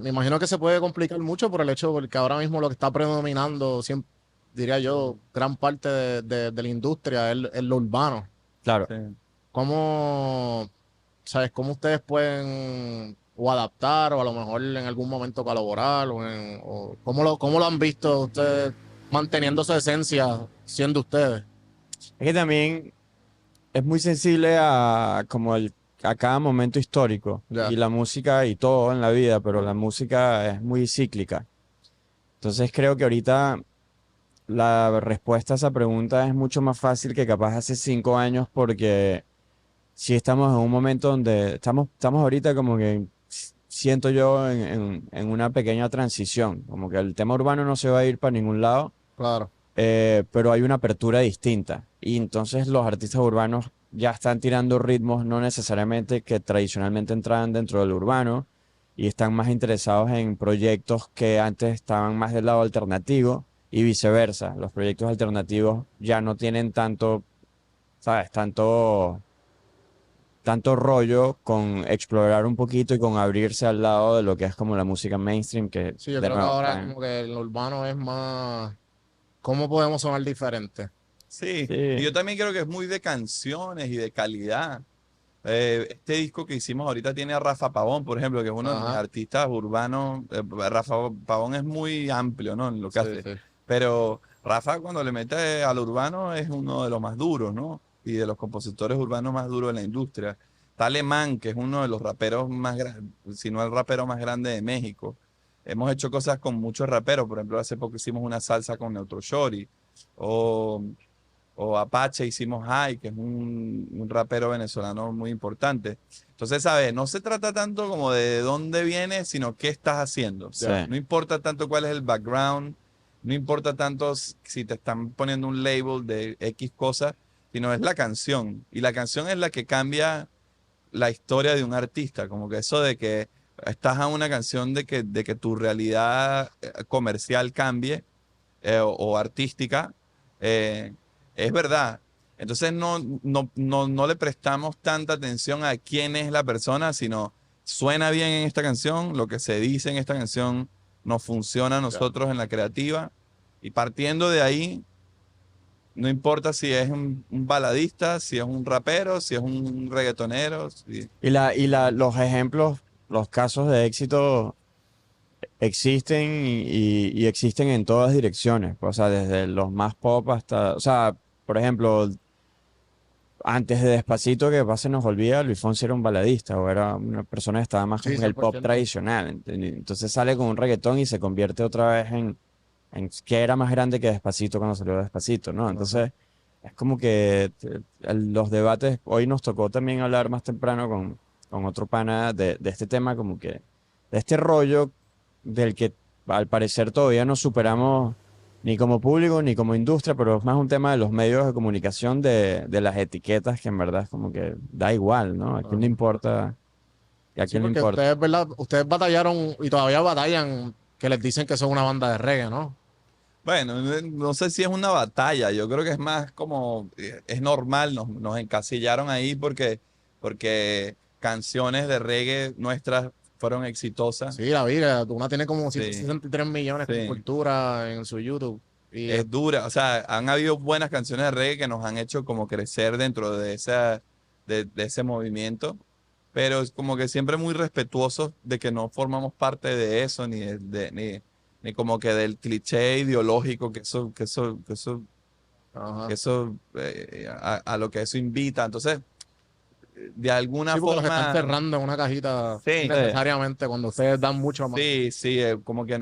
S1: imagino que se puede complicar mucho por el hecho, porque ahora mismo lo que está predominando, siempre, diría yo, gran parte de la industria es lo urbano.
S3: claro.
S2: Sí.
S1: ¿Cómo ustedes pueden o adaptar o a lo mejor en algún momento colaborar o cómo lo han visto ustedes manteniendo su esencia siendo ustedes?
S3: Es que también es muy sensible a como a cada momento histórico.
S1: Ya.
S3: Y la música y todo en la vida, pero la música es muy cíclica. Entonces creo que ahorita la respuesta a esa pregunta es mucho más fácil que capaz hace 5 años, porque sí estamos en un momento donde estamos ahorita como que siento yo en una pequeña transición, como que el tema urbano no se va a ir para ningún lado,
S1: Claro.
S3: pero hay una apertura distinta. Y entonces los artistas urbanos ya están tirando ritmos no necesariamente que tradicionalmente entraban dentro del urbano, y están más interesados en proyectos que antes estaban más del lado alternativo y viceversa. Los proyectos alternativos ya no tienen tanto, ¿sabes? Tanto rollo con explorar un poquito y con abrirse al lado de lo que es como la música mainstream, que
S1: Sí, yo
S3: de
S1: creo que
S3: nuevo
S1: ahora
S3: están-
S1: como que el urbano es más... ¿Cómo podemos sonar diferente?
S2: Sí,
S3: Sí.
S2: y yo también creo que es muy de canciones y de calidad. Este disco que hicimos ahorita tiene a Rafa Pavón, por ejemplo, que es uno de mis
S1: Ajá.
S2: artistas urbanos. Rafa Pavón es muy amplio, ¿no? En lo que
S1: Sí,
S2: hace.
S1: sí.
S2: Pero Rafa, cuando le mete al urbano, es uno de los más duros, ¿no? Y de los compositores urbanos más duros de la industria. Está Alemán, que es uno de los raperos más grandes, si no el rapero más grande de México. Hemos hecho cosas con muchos raperos. Por ejemplo, hace poco hicimos una salsa con Neutro Shorty. O o Apache hicimos High, que es un rapero venezolano muy importante. Entonces, ¿sabes? No se trata tanto como de dónde vienes, sino qué estás haciendo.
S3: Sí.
S2: No importa tanto cuál es el background, no importa tanto si te están poniendo un label de X cosas, sino es la canción. Y la canción es la que cambia la historia de un artista. Como que eso de que estás a una canción de que tu realidad comercial cambie, o artística, eh, es verdad. Entonces no le prestamos tanta atención a quién es la persona, sino suena bien en esta canción, lo que se dice en esta canción nos funciona a nosotros en la creativa, y partiendo de ahí, no importa si es un baladista, si es un rapero, si es un reggaetonero.
S3: Los ejemplos, los casos de éxito existen y existen en todas direcciones. O sea, desde los más pop hasta, o sea, por ejemplo, antes de Despacito, que pase nos olvida, Luis Fonsi era un baladista o era una persona que estaba más
S1: Sí,
S3: como en el pop
S1: 100%.
S3: tradicional. Entonces sale con un reggaetón y se convierte otra vez en que era más grande que Despacito cuando salió Despacito, ¿no? Entonces es como que los debates, hoy nos tocó también hablar más temprano con otro pana de este tema, como que de este rollo del que al parecer todavía no superamos ni como público ni como industria, pero es más un tema de los medios de comunicación, de las etiquetas, que en verdad es como que da igual, ¿no? ¿A quién le
S1: Ajá.
S3: importa? ¿Y a
S1: Sí,
S3: quién le
S1: porque
S3: importa?
S1: ustedes, ¿verdad? Ustedes batallaron y todavía batallan que les dicen que son una banda de reggae, ¿no?
S2: Bueno, no sé si es una batalla, yo creo que es más como, es normal, nos encasillaron ahí porque canciones de reggae nuestras fueron exitosas.
S1: Sí, la vida. Una tiene como
S2: Sí,
S1: 163 millones con
S2: sí.
S1: cultura en su YouTube. Y
S2: Es dura, o sea, han habido buenas canciones de reggae que nos han hecho como crecer dentro de ese movimiento, pero es como que siempre muy respetuosos de que no formamos parte de eso, ni como que del cliché ideológico
S1: ajá.
S2: a lo que eso invita. Entonces, de alguna
S1: Sí, porque los están
S2: forma,
S1: cerrando en una cajita
S2: sí,
S1: necesariamente cuando ustedes dan mucho más.
S2: sí, sí, como que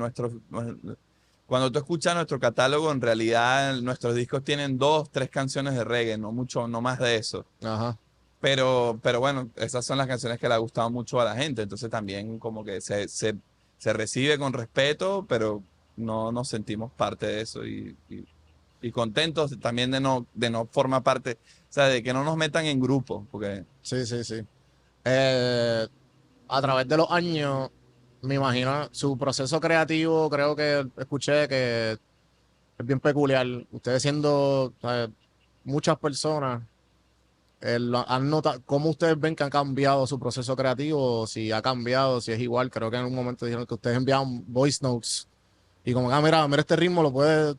S2: cuando tú escuchas nuestro catálogo, en realidad nuestros discos tienen 2, 3 canciones de reggae, no mucho, no más de eso.
S1: Ajá.
S2: Pero bueno, esas son las canciones que le ha gustado mucho a la gente, entonces también como que se recibe con respeto, pero no nos sentimos parte de eso, y contentos también de no formar parte, o sea, de que no nos metan en grupos, porque
S1: Sí, sí, sí. A través de los años, me imagino, su proceso creativo, creo que escuché que es bien peculiar. Ustedes siendo, muchas personas, han notado, ¿cómo ustedes ven que han cambiado su proceso creativo? Si ha cambiado, si es igual. Creo que en un momento dijeron que ustedes enviaban voice notes y como que, mira este ritmo lo puedes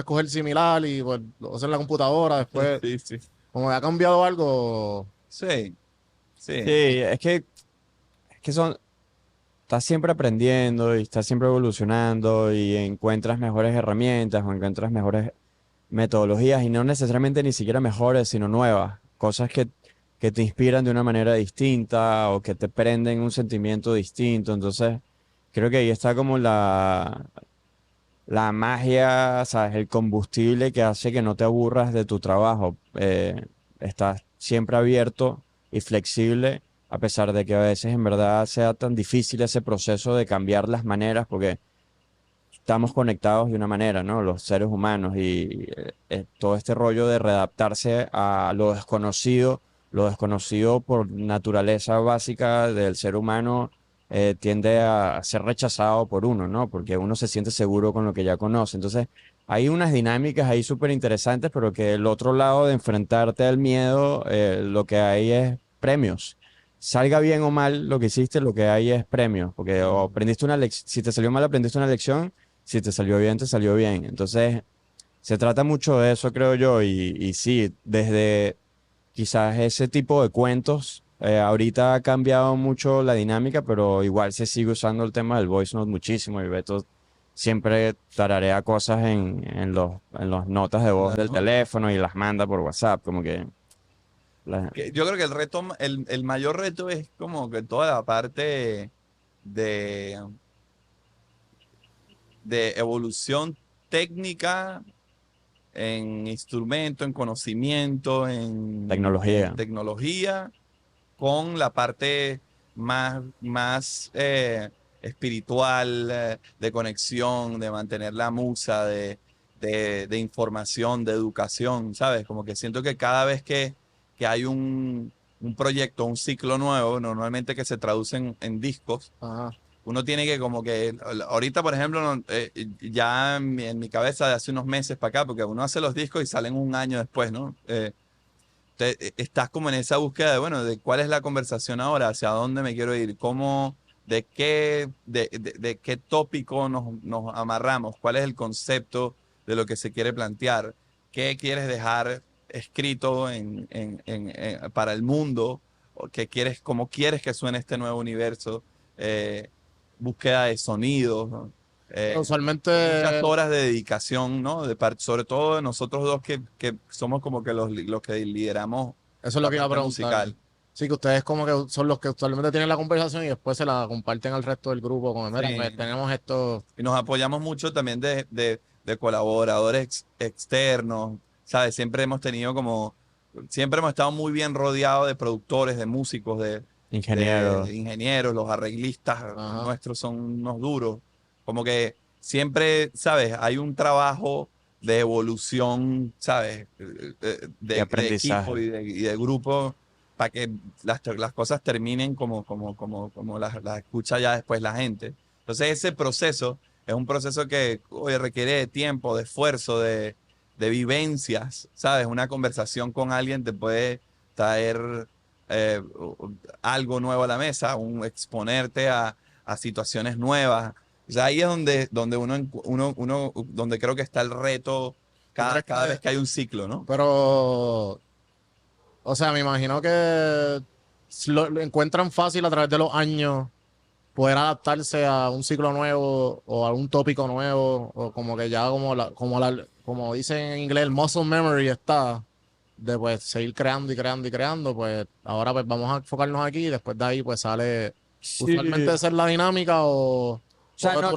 S1: coger similar y pues lo haces en la computadora. Después,
S2: sí, sí,
S1: como que ha cambiado algo.
S2: sí, sí,
S3: Sí, es que estás siempre aprendiendo y estás siempre evolucionando y encuentras mejores herramientas o encuentras mejores metodologías, y no necesariamente ni siquiera mejores, sino nuevas, cosas que que te inspiran de una manera distinta o que te prenden un sentimiento distinto. Entonces, creo que ahí está como la magia, ¿sabes? El combustible que hace que no te aburras de tu trabajo. Estás siempre abierto y flexible, a pesar de que a veces en verdad sea tan difícil ese proceso de cambiar las maneras, porque estamos conectados de una manera, ¿no? Los seres humanos y todo este rollo de readaptarse a lo desconocido por naturaleza básica del ser humano tiende a ser rechazado por uno, ¿no? Porque uno se siente seguro con lo que ya conoce. Entonces, hay unas dinámicas ahí súper interesantes, pero que el otro lado de enfrentarte al miedo, lo que hay es premios. Salga bien o mal lo que hiciste, lo que hay es premios, porque o aprendiste una lección, si te salió mal, aprendiste una lección, si te salió bien, te salió bien. Entonces, se trata mucho de eso, creo yo, y sí, desde quizás ese tipo de cuentos, ahorita ha cambiado mucho la dinámica, pero igual se sigue usando el tema del voice note muchísimo, y Beto siempre tararea cosas en los notas de voz del
S2: Claro.
S3: teléfono y las manda por WhatsApp, como que...
S2: Yo creo que el mayor reto es como que toda la parte de, de evolución técnica en instrumento, en conocimiento,
S3: Tecnología.
S2: en tecnología, con la parte más espiritual, de conexión, de mantener la musa, de información, de educación, ¿sabes? Como que siento que cada vez que hay un proyecto, un ciclo nuevo, normalmente que se traduce en discos,
S1: Ajá.
S2: uno tiene que como que, ahorita por ejemplo, ya en mi cabeza de hace unos meses para acá, porque uno hace los discos y salen un año después, ¿no? Estás como en esa búsqueda de, bueno, de cuál es la conversación ahora, hacia dónde me quiero ir, cómo, de qué tópico nos amarramos, cuál es el concepto de lo que se quiere plantear, qué quieres dejar escrito para el mundo, o qué quieres, cómo quieres que suene este nuevo universo, eh, búsqueda de sonidos, ¿no?
S1: Usualmente,
S2: Muchas horas de dedicación, ¿no? Sobre todo de nosotros dos que somos como que los que lideramos
S1: eso es lo
S2: la
S1: que iba a
S2: parte
S1: preguntar.
S2: musical.
S1: Sí, que ustedes como que son los que usualmente tienen la conversación y después se la comparten al resto del grupo. Como, mira,
S2: Sí.
S1: pues, tenemos esto.
S2: Y nos apoyamos mucho también de colaboradores externos, ¿sabes? Siempre hemos estado muy bien rodeados de productores, de músicos,
S3: Ingeniero.
S2: de ingenieros, los arreglistas
S1: Ajá.
S2: nuestros son unos duros. Como que siempre, ¿sabes? Hay un trabajo de evolución, ¿sabes?
S3: Y
S2: De
S3: aprendizaje.
S2: equipo y de grupo para que las cosas terminen como las escucha ya después la gente. Entonces ese proceso es un proceso que oye, requiere de tiempo, de esfuerzo, de vivencias, ¿sabes? Una conversación con alguien te puede traer algo nuevo a la mesa, exponerte a situaciones nuevas. O sea, ahí es donde donde creo que está el reto
S1: ¿Tú crees
S2: cada
S1: que-
S2: vez que hay un ciclo, ¿no?
S1: Pero, o sea, me imagino que lo encuentran fácil a través de los años poder adaptarse a un ciclo nuevo o a un tópico nuevo o como que ya como dicen en inglés, el muscle memory está de pues seguir creando y creando y creando, pues ahora pues vamos a enfocarnos aquí y después de ahí pues sale usualmente esa es la dinámica o
S3: sea,
S1: o
S3: no,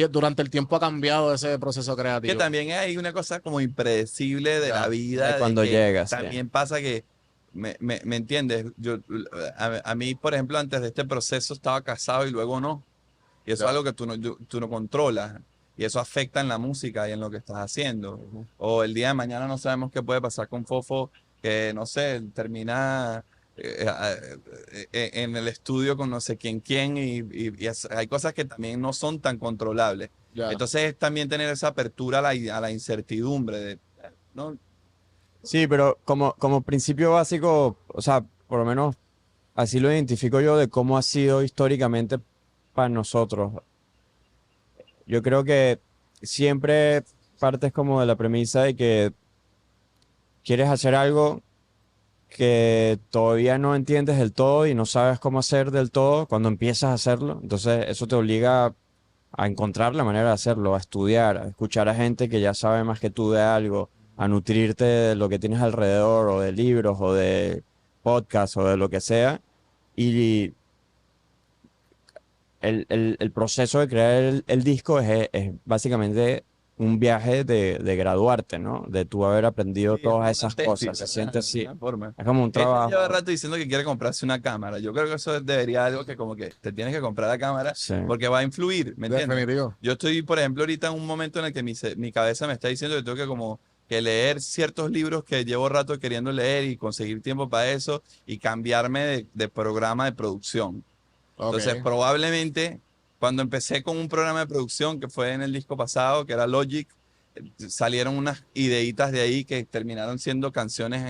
S1: durante el tiempo ha cambiado ese proceso
S2: Que
S1: creativo.
S2: también hay una cosa como impredecible de
S1: Ya,
S2: la vida,
S3: de cuando
S2: que
S3: llegas, sí.
S2: también pasa que, ¿me entiendes? A mí, por ejemplo, antes de este proceso estaba casado y luego no. Y eso
S1: Ya.
S2: es algo que tú no controlas. Y eso afecta en la música y en lo que estás haciendo. O el día de mañana no sabemos qué puede pasar con Fofo, que no sé, termina en el estudio con no sé quién hay cosas que también no son tan controlables.
S1: Ya.
S2: Entonces es también tener esa apertura a la incertidumbre ¿no?
S3: Sí, pero como principio básico, o sea, por lo menos así lo identifico yo de cómo ha sido históricamente para nosotros. Yo creo que siempre partes como de la premisa de que quieres hacer algo que todavía no entiendes del todo y no sabes cómo hacer del todo cuando empiezas a hacerlo. Entonces eso te obliga a encontrar la manera de hacerlo, a estudiar, a escuchar a gente que ya sabe más que tú de algo, a nutrirte de lo que tienes alrededor o de libros podcast o de lo que sea. Y el proceso de crear el disco es básicamente un viaje de graduarte, ¿no? De tú haber aprendido
S2: Sí, es como
S3: todas
S2: una
S3: esas
S2: tesis,
S3: cosas. Se
S2: ¿verdad?
S3: siente
S2: De
S3: así.
S2: alguna forma.
S3: Es como un
S2: Este lleva
S3: trabajo.
S2: rato diciendo que quiere comprarse una cámara. Yo creo que eso debería algo que como que te tienes que comprar la cámara
S3: Sí.
S2: porque va a influir, ¿me entiendes?
S1: Definitivo.
S2: Yo estoy, por ejemplo, ahorita en un momento en el que mi cabeza me está diciendo que tengo que como que leer ciertos libros que llevo rato queriendo leer y conseguir tiempo para eso y cambiarme de programa de producción. Entonces,
S1: Ok.
S2: probablemente cuando empecé con un programa de producción que fue en el disco pasado, que era Logic, salieron unas ideitas de ahí que terminaron siendo canciones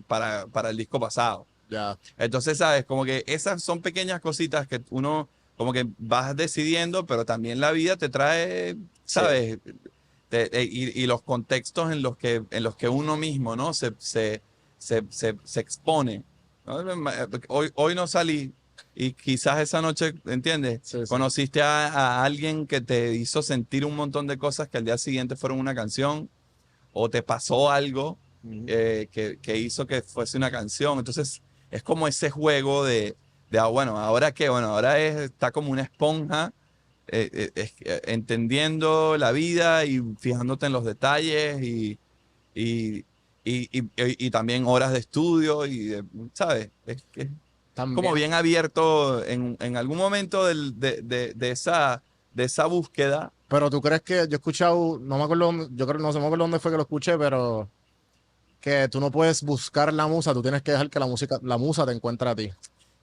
S2: para el disco pasado.
S1: Ya.
S2: Entonces, ¿sabes? Como que esas son pequeñas cositas que uno como que vas decidiendo, pero también la vida te trae, ¿sabes? Y los contextos en los que uno mismo, ¿no? Se expone. ¿No? Hoy no salí y quizás esa noche, ¿entiendes?
S1: Sí, sí.
S2: Conociste a alguien que te hizo sentir un montón de cosas que al día siguiente fueron una canción o te pasó algo que hizo que fuese una canción. Entonces, es como ese juego bueno, ¿ahora qué? Bueno, ahora está como una esponja, entendiendo la vida y fijándote en los detalles y, y también horas de estudio ¿sabes? Es que como
S1: También.
S2: bien abierto en algún momento de esa búsqueda.
S1: Pero tú crees que yo he escuchado, no me acuerdo yo creo, no sé, no me acuerdo dónde fue que lo escuché, pero que tú no puedes buscar la musa, tú tienes que dejar que la musa te encuentre a ti.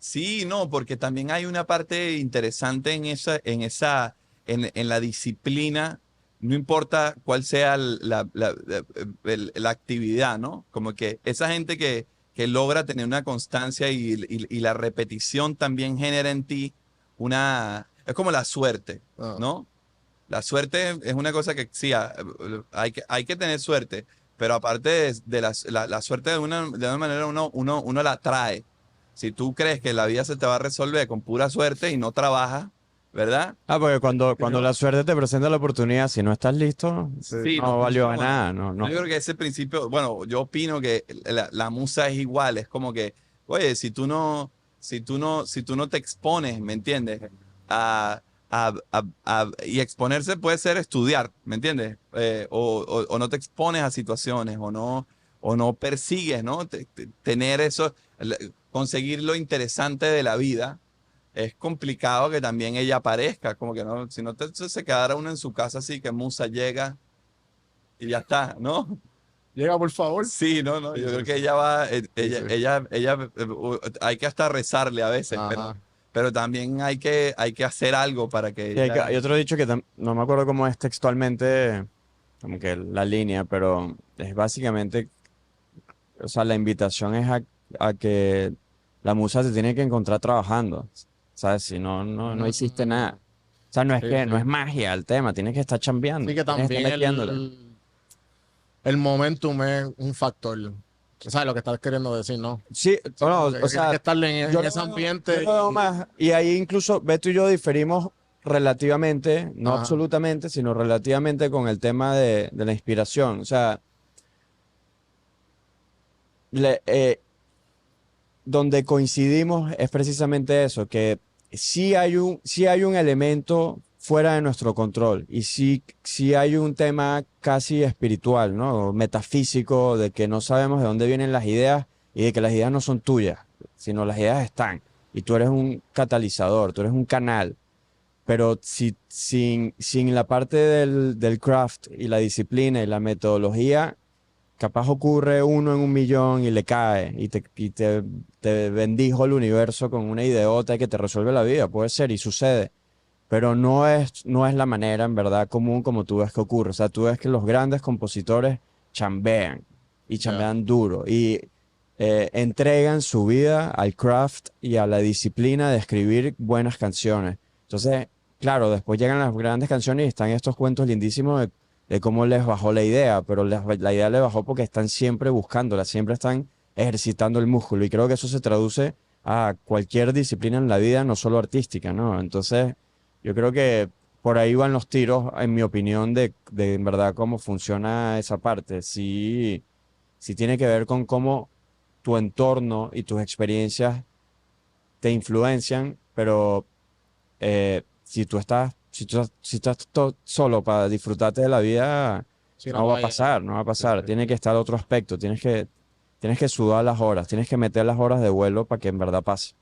S2: Sí, no, porque también hay una parte interesante en la disciplina, no importa cuál sea la actividad, ¿no? Como que esa gente que logra tener una constancia y la repetición también genera en ti es como la suerte,
S1: Ah,
S2: ¿no? La suerte es una cosa que sí, hay que tener suerte, pero aparte de la suerte de una manera uno la trae. Si tú crees que la vida se te va a resolver con pura suerte y no trabajas, ¿verdad?
S3: Porque cuando
S2: No.
S3: la suerte te presenta la oportunidad, si no estás listo,
S2: Sí,
S3: no
S2: no
S3: valió a
S2: funciona.
S3: nada. No, no.
S2: Yo creo que ese principio, bueno, yo opino que la musa es igual, es como que, oye, si tú no te expones, ¿me entiendes? Y exponerse puede ser estudiar, ¿me entiendes? O no te expones a situaciones, o no persigues, ¿no? Tener eso, conseguir lo interesante de la vida. Es complicado que también ella aparezca, como que no, si no se quedara uno en su casa así que musa llega y ya está, ¿no?
S1: llega, por favor.
S2: Sí, no, no,
S1: Sí,
S2: yo
S1: sí,
S2: creo que
S1: sí.
S2: ella va,
S1: Sí, sí.
S2: hay que hasta rezarle a veces, pero,
S1: Ajá.
S2: pero también hay que hacer algo para que
S3: Y
S2: ella.
S3: hay otro dicho que no me acuerdo cómo es textualmente, como que la línea, pero es básicamente, o sea, la invitación es a que la musa se tiene que encontrar trabajando, ¿sabes? Si no, no hiciste nada. O sea, no es
S1: Sí,
S3: que, no es
S1: sí.
S3: magia el tema, tienes que estar chambeando,
S1: Sí que
S3: tienes que estar
S1: también
S3: metiéndole.
S1: el momentum es un factor. ¿Sabes lo que estás queriendo decir, no?
S3: Sí,
S1: Sí,
S3: bueno,
S1: como
S3: o
S1: que tienes que
S3: sea,
S1: estar en
S3: yo
S1: ese
S3: yo
S1: ambiente.
S3: lo veo más, y ahí incluso Beto y yo diferimos relativamente, no
S1: Ajá.
S3: absolutamente, sino relativamente con el tema de la inspiración. O sea, le- eh, donde coincidimos es precisamente eso, que sí hay un elemento fuera de nuestro control y sí hay un tema casi espiritual, ¿no? O metafísico, de que no sabemos de dónde vienen las ideas y de que las ideas no son tuyas, sino las ideas están y tú eres un catalizador, tú eres un canal. Pero sin la parte del craft y la disciplina y la metodología, capaz ocurre uno en un millón y le cae y te bendijo el universo con una ideota que te resuelve la vida. Puede ser y sucede. Pero no es la manera en verdad común como tú ves que ocurre. O sea, tú ves que los grandes compositores chambean y
S1: Ya.
S3: chambean duro y entregan su vida al craft y a la disciplina de escribir buenas canciones. Entonces, claro, después llegan las grandes canciones y están estos cuentos lindísimos de cómo les bajó la idea, pero la idea les bajó porque están siempre buscándola, siempre están ejercitando el músculo y creo que eso se traduce a cualquier disciplina en la vida, no solo artística, ¿no? Entonces, yo creo que por ahí van los tiros, en mi opinión, de en verdad cómo funciona esa parte. Sí, sí tiene que ver con cómo tu entorno y tus experiencias te influencian, pero si tú estás solo para disfrutarte de la vida,
S1: Sí,
S3: no va a
S1: vaya.
S3: pasar, no va a pasar.
S1: sí.
S3: Tiene que estar otro aspecto, tienes que sudar las horas, tienes que meter las horas de vuelo para que en verdad pase.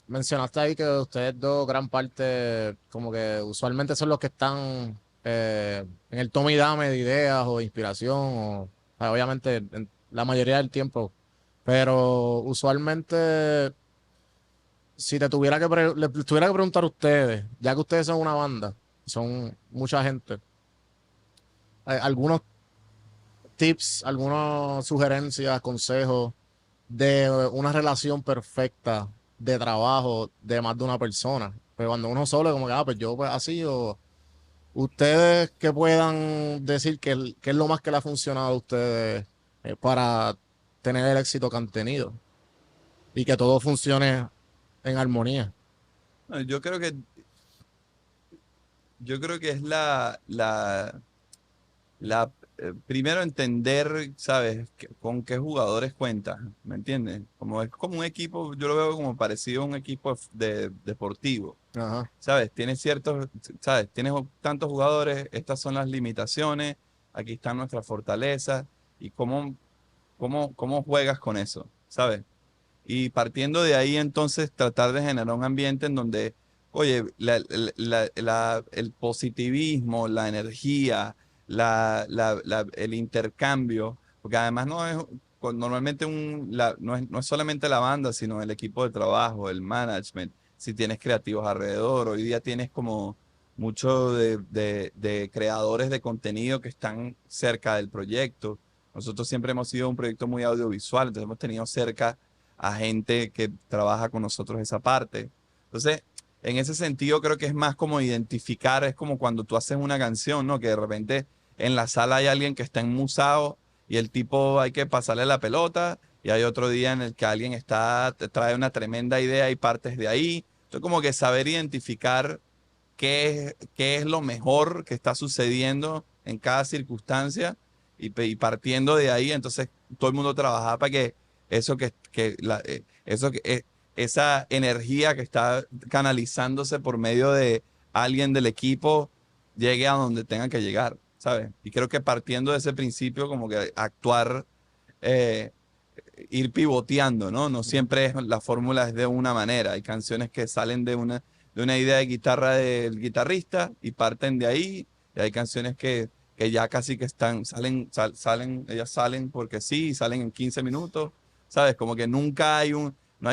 S1: Mencionaste ahí que ustedes dos, gran parte, como que usualmente son los que están en el tome y dame de ideas o de inspiración, o sea, obviamente en la mayoría del tiempo, pero usualmente, si le tuviera que preguntar a ustedes, ya que ustedes son una banda, son mucha gente, algunos tips, algunas sugerencias, consejos de una relación perfecta de trabajo de más de una persona. Pero cuando uno solo, como que, pues yo pues así, o ustedes que puedan decir que es lo más que le ha funcionado a ustedes para tener el éxito que han tenido y que todo funcione en armonía.
S2: No, yo creo que es primero entender, ¿sabes? Con qué jugadores cuentas, ¿me entiendes? Como es como un equipo, yo lo veo como parecido a un equipo deportivo,
S1: Ajá.
S2: ¿sabes? ¿Sabes? Tienes tantos jugadores, estas son las limitaciones, aquí están nuestras fortalezas y cómo juegas con eso, ¿sabes? Y partiendo de ahí, entonces, tratar de generar un ambiente en donde, oye, el positivismo, la energía, el intercambio, porque además no es normalmente no es solamente la banda, sino el equipo de trabajo, el management, si tienes creativos alrededor. Hoy día tienes como mucho de creadores de contenido que están cerca del proyecto. Nosotros siempre hemos sido un proyecto muy audiovisual, entonces hemos tenido cerca a gente que trabaja con nosotros esa parte. Entonces, en ese sentido creo que es más como identificar, es como cuando tú haces una canción, ¿no? Que de repente en la sala hay alguien que está enmusado y el tipo hay que pasarle la pelota y hay otro día en el que alguien te trae una tremenda idea y partes de ahí. Entonces, como que saber identificar qué es lo mejor que está sucediendo en cada circunstancia y partiendo de ahí, entonces todo el mundo trabajaba para que eso esa energía que está canalizándose por medio de alguien del equipo llegue a donde tenga que llegar, ¿sabes? Y creo que partiendo de ese principio, como que actuar, eh, ir pivoteando, ¿no? No siempre la fórmula es de una manera. Hay canciones que salen de una idea de guitarra del guitarrista y parten de ahí. Y hay canciones que ya casi que ellas salen porque sí, salen en 15 minutos, ¿sabes? Como que no hay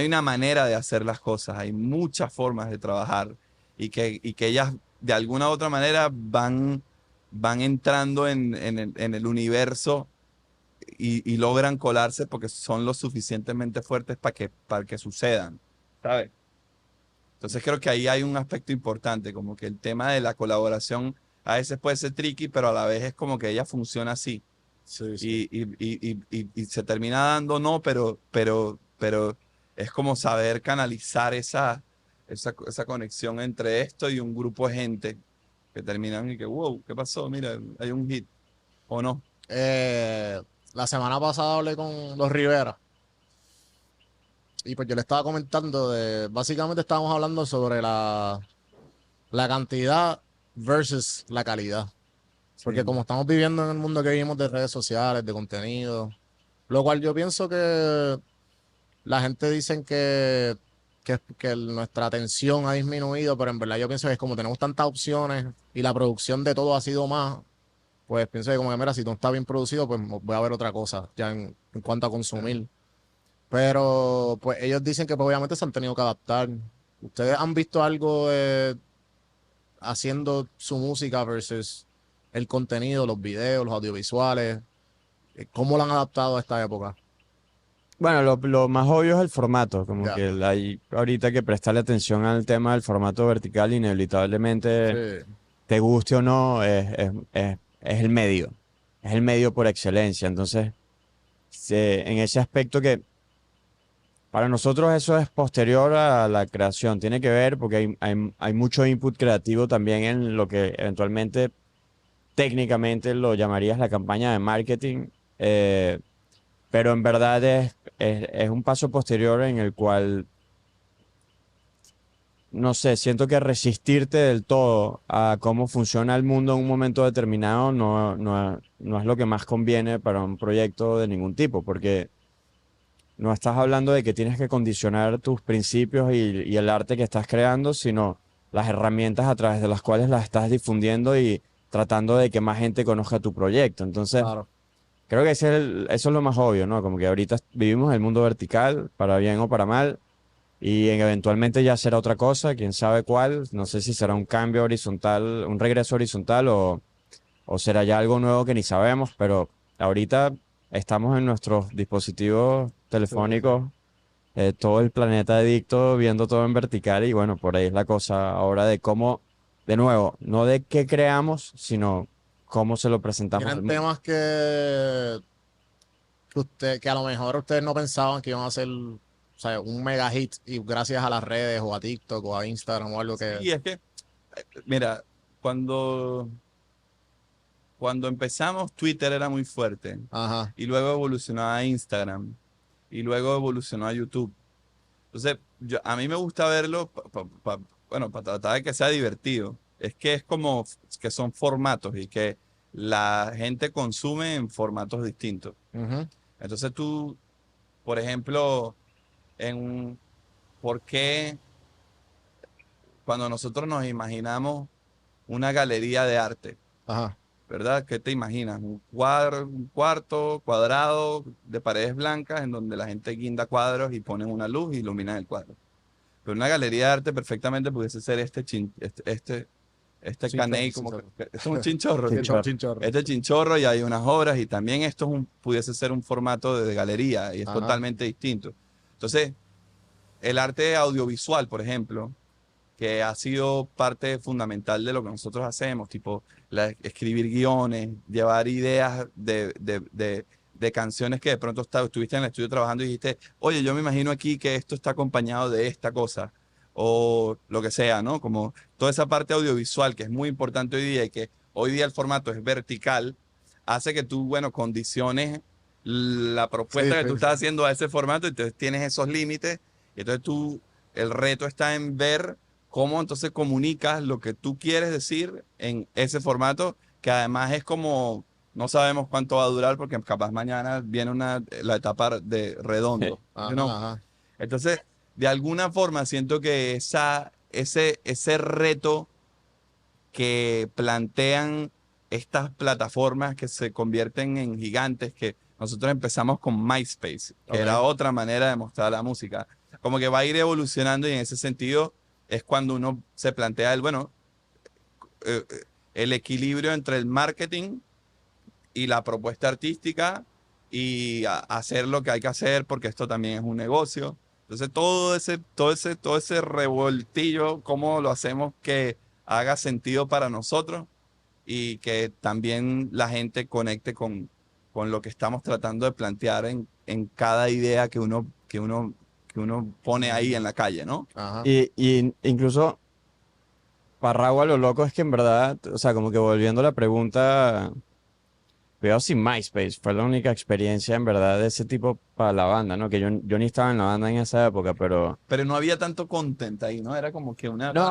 S2: una manera de hacer las cosas, hay muchas formas de trabajar y que ellas de alguna u otra manera van entrando en el universo y logran colarse porque son lo suficientemente fuertes para que sucedan, ¿sabes? Entonces creo que ahí hay un aspecto importante, como que el tema de la colaboración a veces puede ser tricky, pero a la vez es como que ella funciona así
S1: Sí, sí.
S2: y se termina dando, no, pero es como saber canalizar esa conexión entre esto y un grupo de gente que terminan y que, wow, ¿qué pasó? Mira, hay un hit, ¿o no?
S1: La semana pasada hablé con los Rivera y pues yo le estaba comentando básicamente estábamos hablando sobre la cantidad versus la calidad. Porque
S2: Sí.
S1: como estamos viviendo en el mundo que vivimos de redes sociales, de contenido, lo cual yo pienso que la gente dicen que nuestra atención ha disminuido, pero en verdad yo pienso que es como tenemos tantas opciones y la producción de todo ha sido más, pues pienso que como que mira, si no está bien producido, pues voy a ver otra cosa ya en cuanto a consumir. Pero pues ellos dicen que pues, obviamente se han tenido que adaptar. ¿Ustedes han visto algo haciendo su música versus el contenido, los videos, los audiovisuales? ¿Cómo lo han adaptado a esta época?
S3: Bueno, lo más obvio es el formato, como
S1: Ya.
S3: que hay ahorita que prestarle atención al tema del formato vertical, inevitablemente,
S1: Sí.
S3: te guste o no, es el medio. Es el medio por excelencia. Entonces, en ese aspecto que para nosotros eso es posterior a la creación, tiene que ver porque hay mucho input creativo también en lo que eventualmente técnicamente lo llamarías la campaña de marketing. pero en verdad es un paso posterior en el cual, no sé, siento que resistirte del todo a cómo funciona el mundo en un momento determinado no es lo que más conviene para un proyecto de ningún tipo, porque no estás hablando de que tienes que condicionar tus principios y el arte que estás creando, sino las herramientas a través de las cuales las estás difundiendo y tratando de que más gente conozca tu proyecto. Entonces,
S1: Claro.
S3: creo que eso es lo más obvio, ¿no? Como que ahorita vivimos el mundo vertical, para bien o para mal, y eventualmente ya será otra cosa, quién sabe cuál. No sé si será un cambio horizontal, un regreso horizontal o será ya algo nuevo que ni sabemos, pero ahorita estamos en nuestros dispositivos telefónicos, todo el planeta adicto, viendo todo en vertical y bueno, por ahí es la cosa ahora de cómo, de nuevo, no de qué creamos, sino cómo se lo presentamos al
S1: Tienen
S3: mundo.
S1: temas que a lo mejor ustedes no pensaban que iban a ser, o sea, un mega hit y gracias a las redes o a TikTok o a Instagram o algo que...
S2: Sí, es que, mira, cuando, cuando empezamos, Twitter era muy fuerte
S1: Ajá.
S2: y luego evolucionó a Instagram y luego evolucionó a YouTube. Entonces, a mí me gusta verlo, bueno, para tratar de que sea divertido. Es que es como que son formatos y que la gente consume en formatos distintos.
S1: Ujú.
S2: Entonces tú, por ejemplo, ¿por qué cuando nosotros nos imaginamos una galería de arte,
S1: Ajá.
S2: ¿verdad? ¿Qué te imaginas? Un cuarto cuadrado de paredes blancas en donde la gente guinda cuadros y ponen una luz y iluminan el cuadro. Pero una galería de arte perfectamente pudiese ser este
S1: Sí,
S2: caney,
S1: sí,
S2: como
S1: sí.
S2: que es un chinchorro.
S1: Chinchorro, chinchorro.
S2: Este chinchorro y hay unas obras y también esto pudiese ser un formato de galería y es
S1: Ajá.
S2: totalmente distinto. Entonces, el arte audiovisual, por ejemplo, que ha sido parte fundamental de lo que nosotros hacemos, tipo escribir guiones, llevar ideas de canciones que de pronto estuviste en el estudio trabajando y dijiste, oye, yo me imagino aquí que esto está acompañado de esta cosa, o lo que sea, ¿no? Como toda esa parte audiovisual que es muy importante hoy día y que hoy día el formato es vertical, hace que tú, bueno, condiciones la propuesta
S1: Sí,
S2: que
S1: sí,
S2: tú
S1: sí.
S2: estás haciendo a ese formato, y entonces tienes esos límites, y entonces el reto está en ver cómo entonces comunicas lo que tú quieres decir en ese formato, que además es como, no sabemos cuánto va a durar porque capaz mañana viene la etapa de redondo.
S1: Ajá,
S2: you know?
S1: ajá.
S2: Entonces, de alguna forma siento que ese reto que plantean estas plataformas que se convierten en gigantes, que nosotros empezamos con MySpace, que
S1: Ok.
S2: era otra manera de mostrar la música, como que va a ir evolucionando y en ese sentido es cuando uno se plantea eh, el equilibrio entre el marketing y la propuesta artística y hacer lo que hay que hacer porque esto también es un negocio. Entonces todo ese revoltillo, cómo lo hacemos que haga sentido para nosotros y que también la gente conecte con lo que estamos tratando de plantear en cada idea que uno pone ahí en la calle, ¿no?
S1: Ajá.
S3: Y incluso Parragua lo loco es que en verdad, o sea, como que volviendo a la pregunta, veo si MySpace fue la única experiencia en verdad de ese tipo para la banda, ¿no? Que yo ni estaba en la banda en esa época, pero...
S2: Pero no había tanto content ahí, ¿no? Era como que una...
S3: No,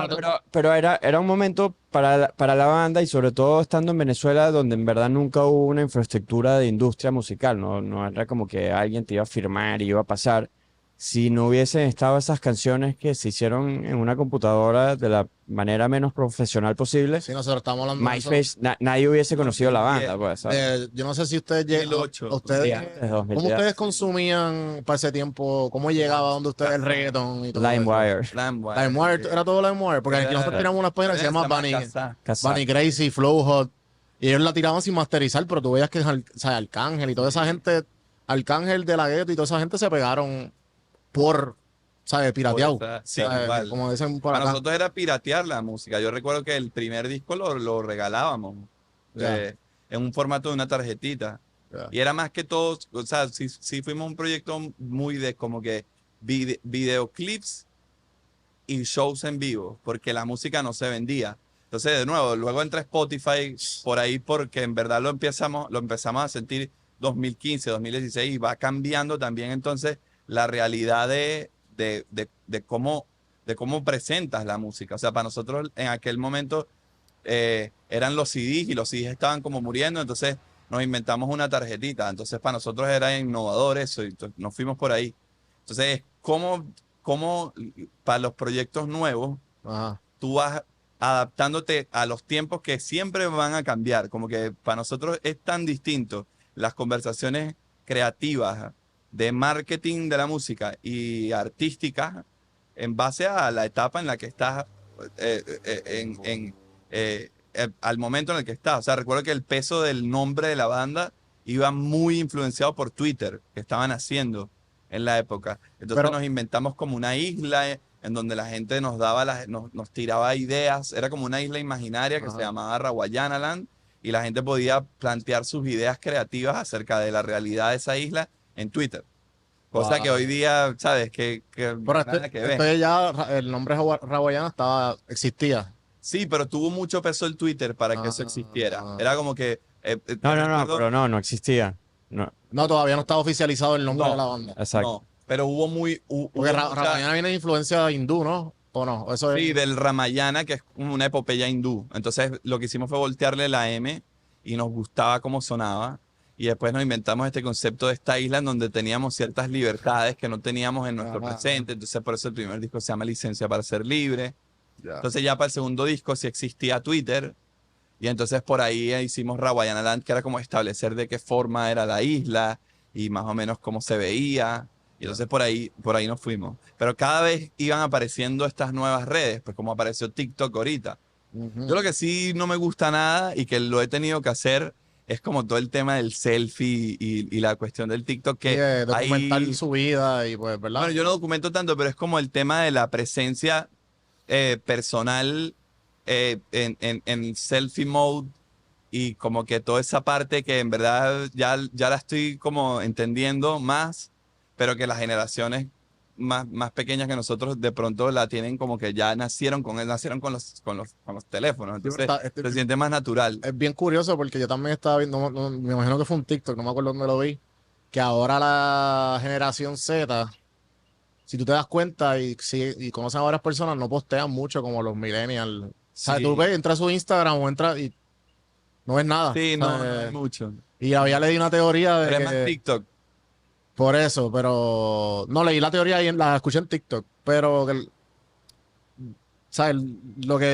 S3: pero era un momento para la banda y sobre todo estando en Venezuela donde en verdad nunca hubo una infraestructura de industria musical, ¿no? No era como que alguien te iba a firmar y iba a pasar. Si no hubiesen estado esas canciones que se hicieron en una computadora de la manera menos profesional posible,
S1: Sí, nosotros estamos hablando de eso.
S3: MySpace, nadie hubiese conocido la
S2: 2010.
S3: banda, pues, ¿sabes?
S1: Yo no sé si ustedes llegan.
S2: 2008.
S1: Ustedes,
S3: Sí, antes de 2010.
S1: ¿cómo ustedes consumían para ese tiempo? ¿Cómo llegaba donde ustedes el reggaetón y todo eso?
S3: LimeWire.
S2: LimeWire.
S1: Era todo LimeWire, porque aquí nosotros teníamos una página que se llama Bunny Crazy, Flow Hot, y ellos la tiraban sin masterizar, pero tú veías que o sea, Arcángel y toda esa gente, Arcángel de la Gueto y toda esa gente se pegaron por, ¿sabes? Pirateado.
S2: Sí,
S1: ¿Sabes?
S2: igual.
S1: Como dicen por
S2: Para
S1: acá.
S2: nosotros era piratear la música. Yo recuerdo que el primer disco lo regalábamos
S1: Ya.
S2: en un formato de una tarjetita.
S1: Ya.
S2: Y era más que todo, o sea, sí fuimos un proyecto muy de como que videoclips y shows en vivo, porque la música no se vendía. Entonces, de nuevo, luego entra Spotify por ahí porque en verdad lo empezamos a sentir 2015, 2016 y va cambiando también entonces la realidad de cómo presentas la música. O sea, para nosotros en aquel momento eran los CDs y los CDs estaban como muriendo, entonces nos inventamos una tarjetita. Entonces para nosotros era innovador eso y nos fuimos por ahí. Entonces, ¿cómo para los proyectos nuevos
S1: Ajá.
S2: tú vas adaptándote a los tiempos que siempre van a cambiar? Como que para nosotros es tan distinto las conversaciones creativas de marketing de la música y artísticas en base a la etapa en la que estás, al momento en el que estás. O sea, recuerdo que el peso del nombre de la banda iba muy influenciado por Twitter, que estaban haciendo en la época. Entonces
S1: Pero-
S2: nos inventamos como una isla en donde la gente nos tiraba ideas. Era como una isla imaginaria que se
S1: Ajá.
S2: llamaba Rawayana Land y la gente podía plantear sus ideas creativas acerca de la realidad de esa isla en Twitter. Cosa que
S1: Wow.
S2: hoy día, ¿sabes? Que
S1: Pero
S2: nada que ver.
S1: esto ya, el nombre Rawayana existía.
S2: Sí, pero tuvo mucho peso el Twitter para que eso existiera.
S1: Ah.
S2: Era como que...
S3: No,
S2: recuerdo-
S3: pero no existía. No,
S1: No, todavía no estaba oficializado el nombre
S2: No.
S1: de la banda.
S3: exacto.
S2: No, pero hubo
S1: Porque
S2: mucha-
S1: Ramayana viene de influencia hindú, ¿no? ¿O no? Eso es.
S2: Sí, del Ramayana, que es una epopeya hindú. Entonces, lo que hicimos fue voltearle la M y nos gustaba cómo sonaba. Y después nos inventamos este concepto de esta isla en donde teníamos ciertas libertades que no teníamos en nuestro
S1: Ajá.
S2: presente. Entonces, por eso el primer disco se llama Licencia para Ser Libre.
S1: Ya.
S2: Entonces, ya para el segundo disco sí existía Twitter. Y entonces por ahí hicimos Rawayana Land, que era como establecer de qué forma era la isla y más o menos cómo se veía. Y entonces por ahí nos fuimos. Pero cada vez iban apareciendo estas nuevas redes, pues como apareció TikTok ahorita.
S1: Ujú.
S2: Yo lo que sí no me gusta nada y que lo he tenido que hacer es como todo el tema del selfie y la cuestión del TikTok
S1: Sí,
S2: que
S1: documentar
S2: ahí,
S1: su vida y pues, ¿verdad?
S2: bueno, yo no documento tanto, pero es como el tema de la presencia personal en selfie mode y como que toda esa parte que en verdad ya la estoy como entendiendo más, pero que las generaciones más pequeñas que nosotros de pronto la tienen como que ya nacieron con los teléfonos,
S1: Sí, pero
S2: entonces se siente más natural.
S1: es bien curioso porque yo también estaba viendo, me imagino que fue un TikTok, no me acuerdo dónde lo vi, que ahora la generación Z, si tú te das cuenta y conoces a varias personas, no postean mucho como los millennials. O sea,
S2: Sí.
S1: tú ves, entras a su Instagram o entras y no ves nada.
S2: Sí,
S1: O
S2: no,
S1: sea,
S2: no hay mucho.
S1: y había leído una teoría de
S2: Pero es más
S1: que,
S2: TikTok.
S1: por eso, pero no leí la teoría y la escuché en TikTok, pero ¿sabes? Lo que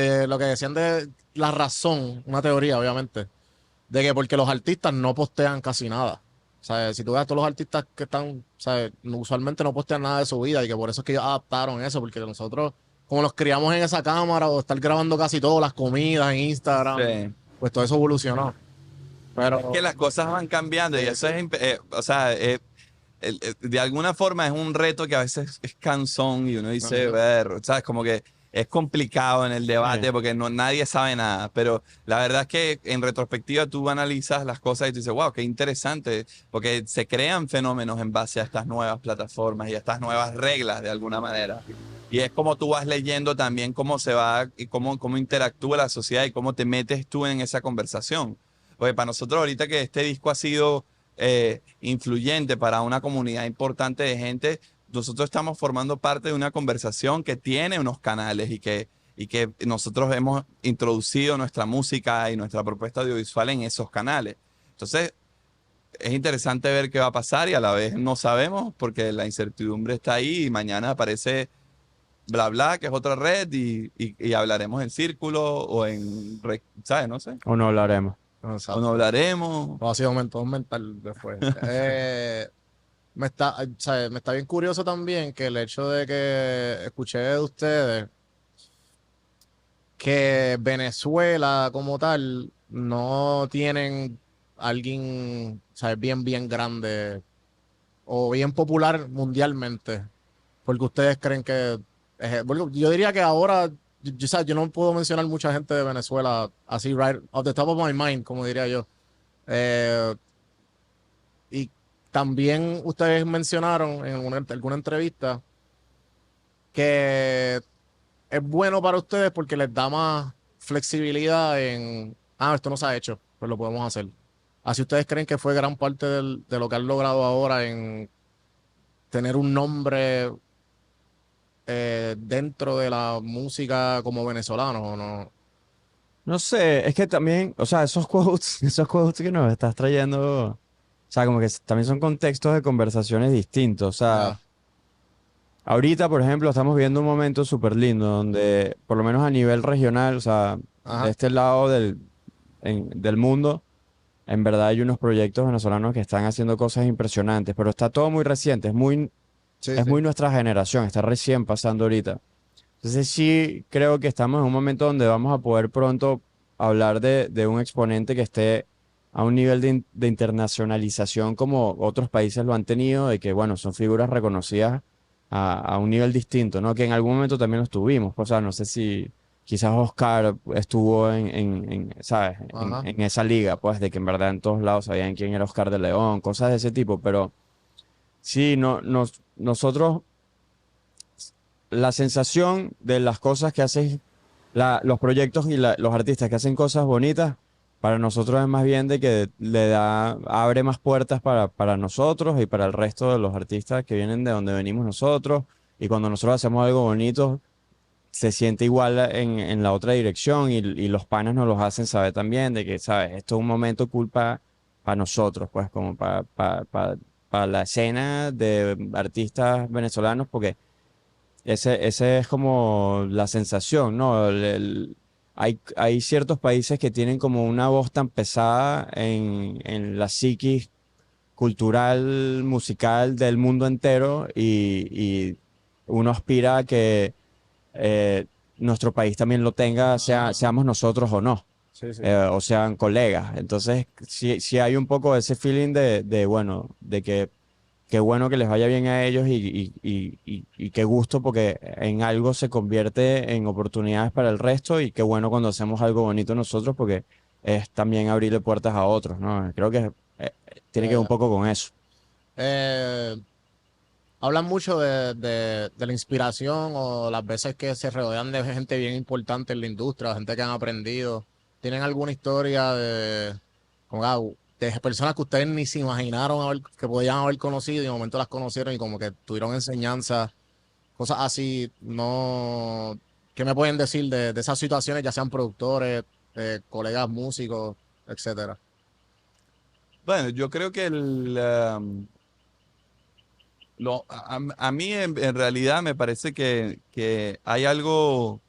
S1: decían de la razón, una teoría, obviamente, de que porque los artistas no postean casi nada. O sea, si tú ves a todos los artistas que están, ¿sabes? Usualmente no postean nada de su vida y que por eso es que ellos adaptaron eso, porque nosotros, como los criamos en esa cámara o estar grabando casi todas las comidas en Instagram,
S2: Sí.
S1: pues todo eso evolucionó. Pero
S2: Es que las cosas van cambiando y eso es, o sea, de alguna forma es un reto que a veces es cansón y uno dice,
S1: Ajá.
S2: ver, ¿sabes? Como que es complicado en el debate
S3: Sí.
S2: porque nadie sabe nada, pero la verdad es que en retrospectiva tú analizas las cosas y tú dices, wow, qué interesante, porque se crean fenómenos en base a estas nuevas plataformas y a estas nuevas reglas de alguna manera. Y es como tú vas leyendo también cómo se va y cómo interactúa la sociedad y cómo te metes tú en esa conversación. Porque para nosotros ahorita que este disco ha sido influyente para una comunidad importante de gente, nosotros estamos formando parte de una conversación que tiene unos canales y que nosotros hemos introducido nuestra música y nuestra propuesta audiovisual en esos canales. Entonces, es interesante ver qué va a pasar y a la vez no sabemos porque la incertidumbre está ahí y mañana aparece bla bla, que es otra red y hablaremos en círculo o ¿sabes? No sé.
S3: O no hablaremos.
S1: exacto.
S2: O no hablaremos.
S1: O ha sido mental, mental después. O sea, me está bien curioso también que el hecho de que escuché de ustedes que Venezuela como tal no tienen alguien, ¿sabes? Bien, bien grande o bien popular mundialmente. Porque ustedes creen que porque yo diría que ahora, ¿sabes? Yo no puedo mencionar mucha gente de Venezuela así, right off the top of my mind, como diría yo. Eh, y también ustedes mencionaron en alguna entrevista que es bueno para ustedes porque les da más flexibilidad esto no se ha hecho, pues lo podemos hacer. Así ustedes creen que fue gran parte de lo que han logrado ahora en tener un nombre dentro de la música como venezolano, ¿o no?
S3: No sé, es que también, o sea, esos quotes que nos estás trayendo, o sea, como que también son contextos de conversaciones distintos. O sea,
S1: Ya.
S3: ahorita, por ejemplo, estamos viendo un momento súper lindo donde, por lo menos a nivel regional, o sea, de
S1: Ajá.
S3: este lado del mundo, en verdad hay unos proyectos venezolanos que están haciendo cosas impresionantes, pero está todo muy reciente,
S1: Sí,
S3: es
S1: sí.
S3: muy nuestra generación, está recién pasando ahorita. Entonces sí creo que estamos en un momento donde vamos a poder pronto hablar de un exponente que esté a un nivel de internacionalización como otros países lo han tenido, de que, bueno, son figuras reconocidas a un nivel distinto, ¿no? Que en algún momento también lo estuvimos. O sea, no sé si quizás Oscar estuvo ¿sabes?
S1: Ajá.
S3: En esa liga, pues, de que en verdad en todos lados sabían quién era Oscar de León, cosas de ese tipo, pero sí, no, nosotros la sensación de las cosas que hacen los proyectos y los artistas que hacen cosas bonitas, para nosotros es más bien de que abre más puertas para nosotros y para el resto de los artistas que vienen de donde venimos nosotros. Y cuando nosotros hacemos algo bonito, se siente igual en la otra dirección y los panas nos los hacen saber también de que, ¿sabes? Esto es un momento cool para nosotros, pues como para la escena de artistas venezolanos, porque ese es como la sensación, ¿no? Hay ciertos países que tienen como una voz tan pesada en la psiquis cultural, musical del mundo entero y uno aspira a que nuestro país también lo tenga, seamos nosotros o no,
S1: Sí, sí.
S3: o sean colegas. Entonces, sí hay un poco ese feeling bueno, de que qué bueno que les vaya bien a ellos y qué gusto porque en algo se convierte en oportunidades para el resto y qué bueno cuando hacemos algo bonito nosotros porque es también abrirle puertas a otros, ¿no? Creo que tiene que ver un
S1: Ya,
S3: poco con eso.
S1: ya. Hablan mucho de la inspiración o las veces que se rodean de gente bien importante en la industria, gente que han aprendido. ¿Tienen alguna historia como, de personas que ustedes ni se imaginaron que podían haber conocido y de momento las conocieron y como que tuvieron enseñanza, cosas así? No, ¿qué me pueden decir de esas situaciones, ya sean productores, colegas músicos, etcétera?
S2: Bueno, yo creo que a mí en realidad me parece que hay algo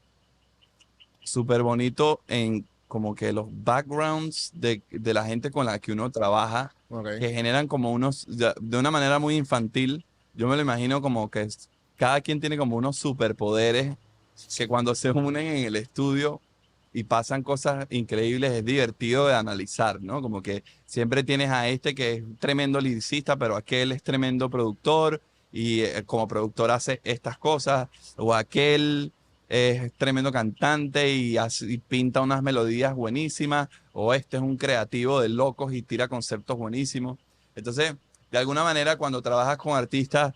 S2: súper bonito en como que los backgrounds de la gente con la que uno trabaja,
S1: Ok.
S2: que generan como unos, de una manera muy infantil, yo me lo imagino como que cada quien tiene como unos superpoderes que cuando se unen en el estudio y pasan cosas increíbles, es divertido de analizar, ¿no? Como que siempre tienes a este que es tremendo lyricista, pero aquel es tremendo productor y como productor hace estas cosas, o aquel es tremendo cantante y pinta unas melodías buenísimas, o este es un creativo de locos y tira conceptos buenísimos. Entonces, de alguna manera, cuando trabajas con artistas,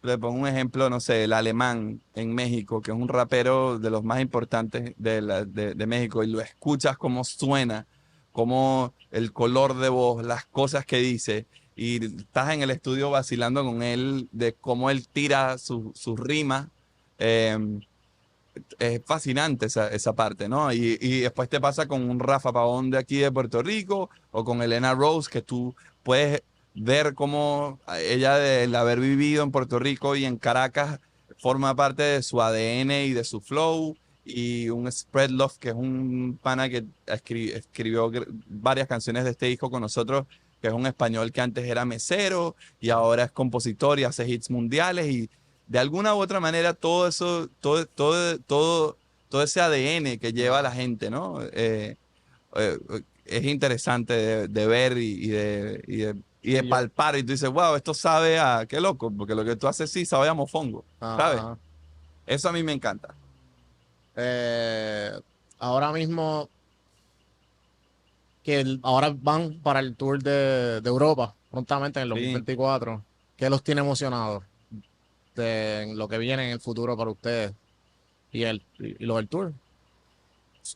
S2: le pongo un ejemplo, no sé, el Alemán en México, que es un rapero de los más importantes de México, y lo escuchas cómo suena, cómo el color de voz, las cosas que dice, y estás en el estudio vacilando con él de cómo él tira sus rimas. em, es fascinante esa parte, ¿no? Y después te pasa con un Rafa Pavón de aquí de Puerto Rico o con Elena Rose, que tú puedes ver cómo ella, del haber vivido en Puerto Rico y en Caracas, forma parte de su ADN y de su flow. Y un Spread Love, que es un pana que escribió varias canciones de este disco con nosotros, que es un español que antes era mesero y ahora es compositor y hace hits mundiales. Y de alguna u otra manera todo eso, todo ese ADN que lleva a la gente, ¿no? Eh, es interesante de ver y de
S1: Sí, yo.
S2: palpar. Y tú dices, wow, esto sabe a qué loco, porque lo que tú haces sí sabe a mofongo, ¿sabes?
S1: Ajá.
S2: Eso a mí me encanta.
S1: Eh, ahora mismo que ahora van para el tour de Europa prontamente en el
S2: Sí.
S1: 2024. ¿Qué los tiene emocionados de lo que viene en el futuro para ustedes y lo del tour?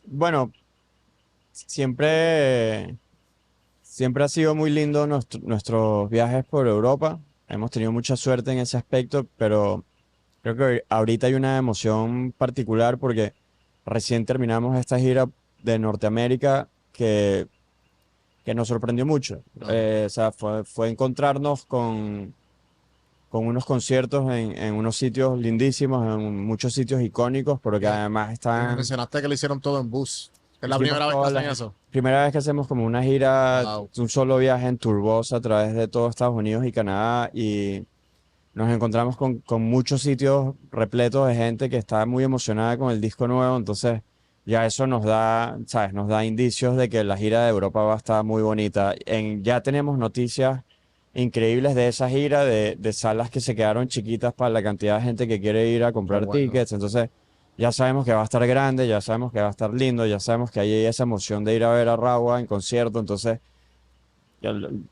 S3: Bueno, siempre, siempre ha sido muy lindo nuestros viajes por Europa. Hemos tenido mucha suerte en ese aspecto, pero creo que ahorita hay una emoción particular porque recién terminamos esta gira de Norteamérica que nos sorprendió mucho. O sea, fue encontrarnos con unos conciertos en unos sitios lindísimos, en muchos sitios icónicos, pero que
S1: Ya.
S3: además
S1: Y
S3: están...
S1: mencionaste que lo hicieron todo en bus. Es la
S3: Hicimos
S1: primera vez que
S3: todas
S1: hacen
S3: las-
S1: eso.
S3: Primera vez que hacemos como una gira,
S1: Wow.
S3: un solo viaje en turbos a través de todo Estados Unidos y Canadá y nos encontramos con muchos sitios repletos de gente que está muy emocionada con el disco nuevo, entonces ya eso nos da, ¿sabes? Nos da indicios de que la gira de Europa va a estar muy bonita. Ya tenemos noticias increíbles de esa gira, de salas que se quedaron chiquitas para la cantidad de gente que quiere ir a comprar
S1: bueno.
S3: tickets, entonces ya sabemos que va a estar grande, ya sabemos que va a estar lindo, ya sabemos que hay esa emoción de ir a ver a Rawa en concierto, entonces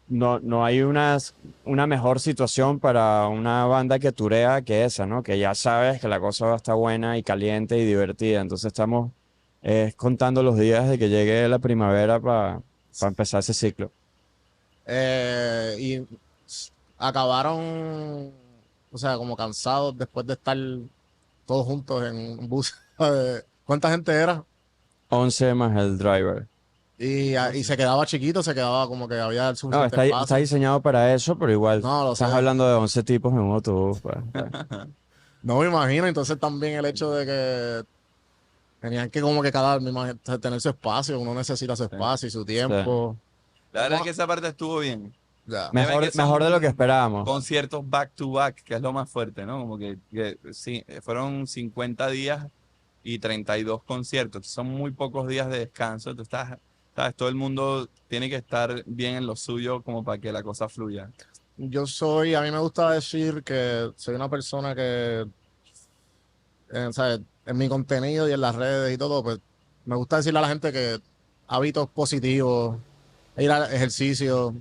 S3: no hay una mejor situación para una banda que turea que esa, ¿no? Que ya sabes que la cosa va a estar buena y caliente y divertida. Entonces estamos contando los días de que llegue la primavera para empezar ese ciclo.
S1: Y acabaron, o sea, como cansados después de estar todos juntos en un bus. ¿Cuánta gente era?
S3: 11 más el driver.
S1: Y se quedaba chiquito, se quedaba como que había
S3: No,
S1: suficiente
S3: está
S1: espacio.
S3: diseñado para eso, pero igual
S1: No, lo sé.
S3: estás hablando de 11 tipos en un autobús. Pues.
S1: No me imagino, entonces también el hecho de que tenían que como que cada, me imagino, tener su espacio, uno necesita su espacio y su tiempo.
S2: La verdad es que esa parte estuvo bien.
S1: Ya.
S3: Mejor,
S2: que son
S3: mejor de lo que esperábamos.
S2: Conciertos back to back, que es lo más fuerte, ¿no? Como que sí, fueron 50 días y 32 conciertos. Son muy pocos días de descanso. Tú estás, sabes, todo el mundo tiene que estar bien en lo suyo como para que la cosa fluya.
S1: A mí me gusta decir que soy una persona que, ¿sabes? En mi contenido y en las redes y todo, pues me gusta decirle a la gente que hábitos positivos, ir al ejercicio.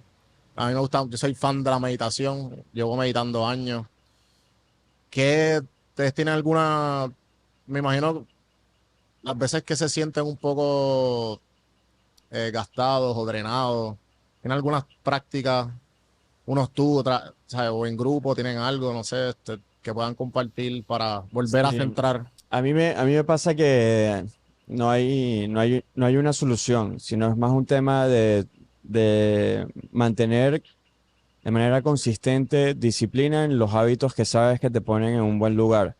S1: A mí me gusta, yo soy fan de la meditación, llevo meditando años. ¿Qué ustedes tienen alguna, me imagino, las veces que se sienten un poco gastados o drenados, tienen algunas prácticas, unos tú, ¿sabes? O en grupo tienen algo, no sé, que puedan compartir para volver a
S3: Sí.
S1: centrar?
S3: A mí me pasa que no hay una solución, sino es más un tema de mantener de manera consistente disciplina en los hábitos que sabes que te ponen en un buen lugar.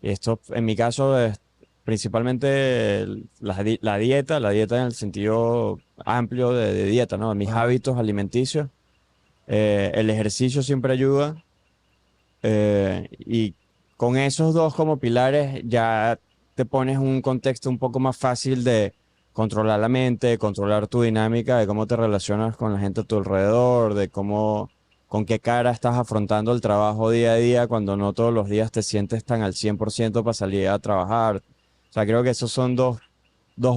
S3: Y esto, en mi caso, es principalmente la dieta en el sentido amplio de dieta, ¿no? Mis
S1: Ajá.
S3: hábitos alimenticios. El ejercicio siempre ayuda. Y con esos dos como pilares ya te pones en un contexto un poco más fácil de controlar la mente, controlar tu dinámica, de cómo te relacionas con la gente a tu alrededor, de con qué cara estás afrontando el trabajo día a día cuando no todos los días te sientes tan al 100% para salir a trabajar. O sea, creo que esos son dos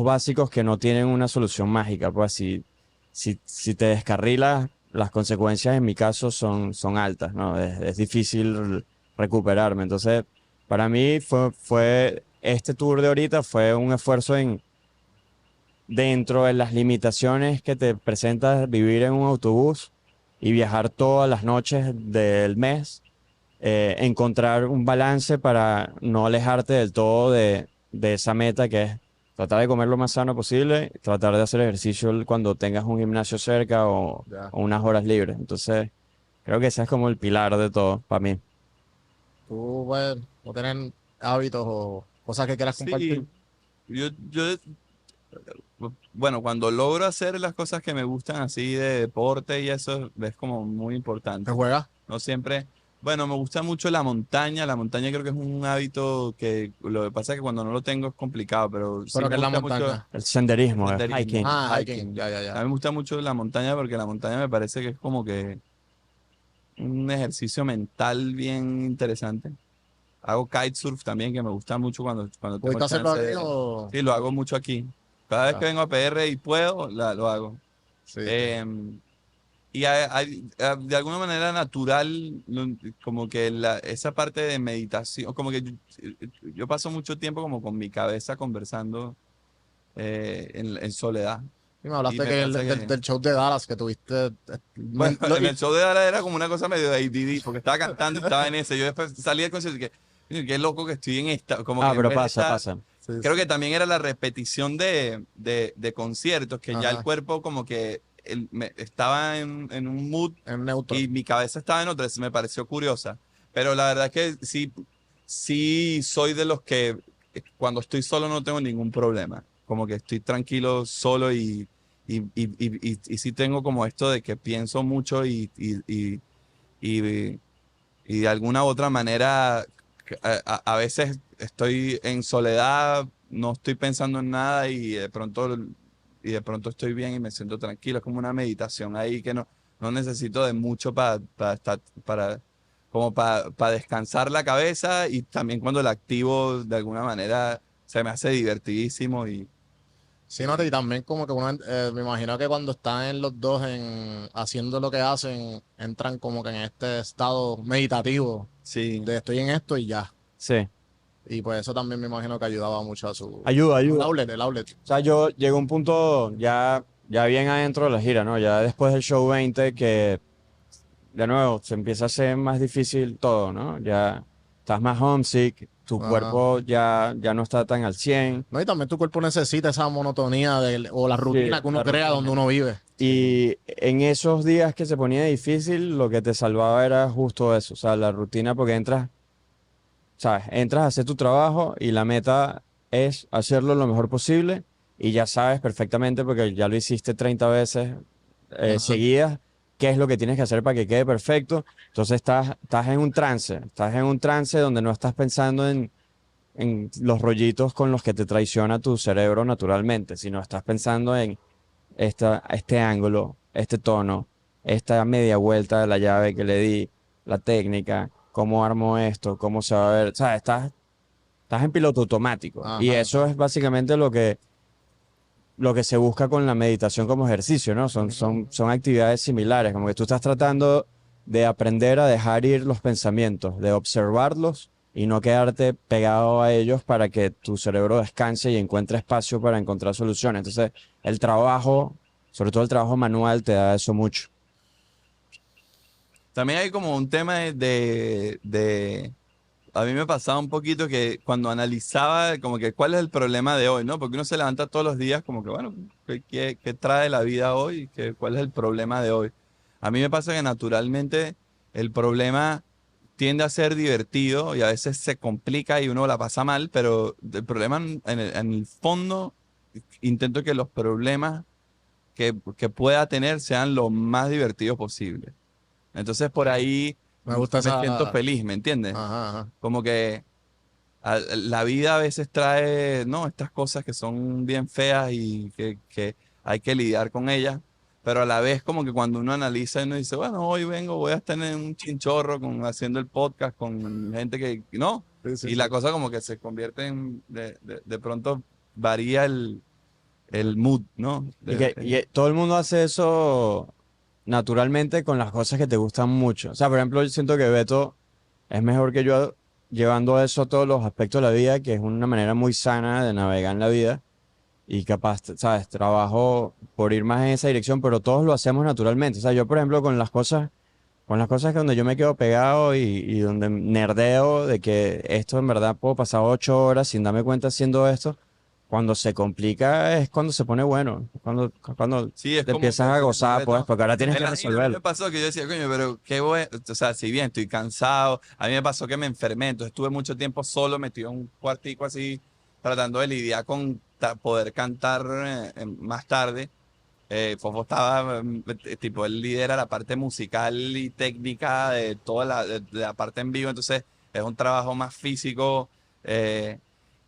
S3: básicos que no tienen una solución mágica. Pues si te descarrilas, las consecuencias en mi caso son altas, ¿no? Es difícil recuperarme. Entonces, para mí fue este tour de ahorita fue un esfuerzo dentro de las limitaciones que te presenta vivir en un autobús y viajar todas las noches del mes, encontrar un balance para no alejarte del todo de esa meta que es tratar de comer lo más sano posible, tratar de hacer ejercicio cuando tengas un gimnasio cerca
S1: Ya.
S3: o unas horas libres. Entonces, creo que ese es como el pilar de todo para mí.
S1: Tú, pues, no tener hábitos o cosas que quieras compartir.
S2: Sí, bueno, cuando logro hacer las cosas que me gustan así de deporte y eso es como muy importante.
S1: ¿Te juegas?
S2: No siempre, bueno, me gusta mucho la montaña creo que es un hábito que lo que pasa es que cuando no lo tengo es complicado, pero sí
S1: Pero que
S2: me
S1: es la
S2: gusta mucho
S1: montaña.
S3: El senderismo, el
S2: senderismo.
S3: hiking.
S1: Ah,
S2: hiking.
S1: hiking. Ya, ya,
S2: A
S1: ya.
S2: mí me gusta mucho la montaña porque la montaña me parece que es como que un ejercicio mental bien interesante. Hago kitesurf también, que me gusta mucho cuando tengo
S1: ¿Pudiste hacerlo
S2: chance
S1: aquí o...?
S2: Sí, lo hago mucho aquí. Cada vez
S1: Ah.
S2: que vengo a PR y puedo, lo hago.
S1: Sí.
S2: Y de alguna manera natural, como que esa parte de meditación, como que yo paso mucho tiempo como con mi cabeza conversando en soledad.
S1: Y me hablaste
S2: Y me
S1: que
S2: pasa que-
S1: del show de Dallas que tuviste.
S2: Bueno,
S1: lo-
S2: en el show de Dara era como una cosa medio de ADD, porque estaba cantando y estaba en ese. Yo después salí del concierto y que, "Coño, qué loco que estoy en esta. Como que en
S3: pero
S2: vez de
S3: pasa,
S2: estar-
S3: pasa.
S1: Sí,
S2: Creo
S1: sí.
S2: que también era la repetición de conciertos, que ya el
S1: Ajá.
S2: cuerpo como que estaba en un mood
S1: En neutro.
S2: y mi cabeza estaba en otra. Me pareció curiosa. Pero la verdad es que sí soy de los que cuando estoy solo no tengo ningún problema. Como que estoy tranquilo solo y sí tengo como esto de que pienso mucho y de alguna u otra manera a veces estoy en soledad, no estoy pensando en nada y de pronto estoy bien y me siento tranquilo. Es como una meditación ahí que no necesito de mucho para descansar la cabeza, y también cuando la activo de alguna manera se me hace divertidísimo y
S1: Sí, no, y también como que uno, me imagino que cuando están los dos haciendo lo que hacen, entran como que en este estado meditativo
S2: sí.
S1: de estoy en esto y ya.
S3: Sí.
S1: Y pues eso también me imagino que ayudaba mucho a
S3: Ayuda,
S1: el
S3: ayuda.
S1: outlet, el outlet.
S3: O sea, yo llegué a un punto ya bien adentro de la gira, ¿no? Ya después del show 20 que, de nuevo, se empieza a hacer más difícil todo, ¿no? Ya estás más homesick, tu
S1: Ajá.
S3: cuerpo ya no está tan al 100.
S1: No, y también tu cuerpo necesita esa monotonía o la rutina que uno
S3: la
S1: crea
S3: rutina.
S1: donde uno vive.
S3: Y en esos días que se ponía difícil, lo que te salvaba era justo eso, o sea, la rutina, porque entras, ¿sabes? Entras a hacer tu trabajo y la meta es hacerlo lo mejor posible y ya sabes perfectamente, porque ya lo hiciste 30 veces
S1: Ajá.
S3: seguidas, qué es lo que tienes que hacer para que quede perfecto. Entonces estás en un trance donde no estás pensando en los rollitos con los que te traiciona tu cerebro naturalmente, sino estás pensando en este ángulo, este tono, esta media vuelta de la llave que le di, la técnica, cómo armo esto, cómo se va a ver. O sea, estás en piloto automático.
S1: Ajá,
S3: Y eso
S1: ajá.
S3: es básicamente lo que se busca con la meditación como ejercicio, ¿no? Son actividades similares, como que tú estás tratando de aprender a dejar ir los pensamientos, de observarlos y no quedarte pegado a ellos para que tu cerebro descanse y encuentre espacio para encontrar soluciones. Entonces, el trabajo, sobre todo el trabajo manual, te da eso mucho.
S2: También hay como un tema a mí me pasaba un poquito que cuando analizaba como que cuál es el problema de hoy, ¿no? Porque uno se levanta todos los días como que, bueno, ¿qué trae la vida hoy? ¿Cuál es el problema de hoy? A mí me pasa que naturalmente el problema tiende a ser divertido y a veces se complica y uno la pasa mal, pero el problema en el fondo, intento que los problemas que pueda tener sean lo más divertidos posible. Entonces por ahí
S1: Me gusta
S2: me siento
S1: esa.
S2: feliz, ¿me entiendes?
S1: Ajá, ajá.
S2: Como que la vida a veces trae, ¿no? Estas cosas que son bien feas y que hay que lidiar con ellas, pero a la vez como que cuando uno analiza y uno dice, bueno, hoy voy a estar en un chinchorro haciendo el podcast con gente que, ¿no?
S1: Sí, sí,
S2: Y la
S1: sí.
S2: cosa como que se convierte de pronto varía el mood, ¿no?
S3: Todo el mundo hace eso naturalmente con las cosas que te gustan mucho. O sea, por ejemplo, yo siento que Beto es mejor que yo llevando eso a todos los aspectos de la vida, que es una manera muy sana de navegar en la vida. Y capaz, ¿sabes? Trabajo por ir más en esa dirección, pero todos lo hacemos naturalmente. O sea, yo, por ejemplo, con las cosas que donde yo me quedo pegado y donde nerdeo de que esto en verdad puedo pasar 8 horas sin darme cuenta haciendo esto, cuando se complica es cuando se pone bueno, cuando
S2: Sí, es
S3: te
S2: como
S3: empiezas a
S2: que
S3: gozar, pues,
S2: ¿no?
S3: porque ahora tienes
S2: En
S3: que
S2: la gira a mí
S3: resolverlo.
S2: me pasó que yo decía, coño, pero qué bueno, o sea, si bien estoy cansado, a mí me pasó que me enfermé, entonces estuve mucho tiempo solo, metido en un cuartico así, tratando de lidiar con poder cantar más tarde. Fofo estaba, tipo, él lidera la parte musical y técnica de toda de la parte en vivo, entonces es un trabajo más físico.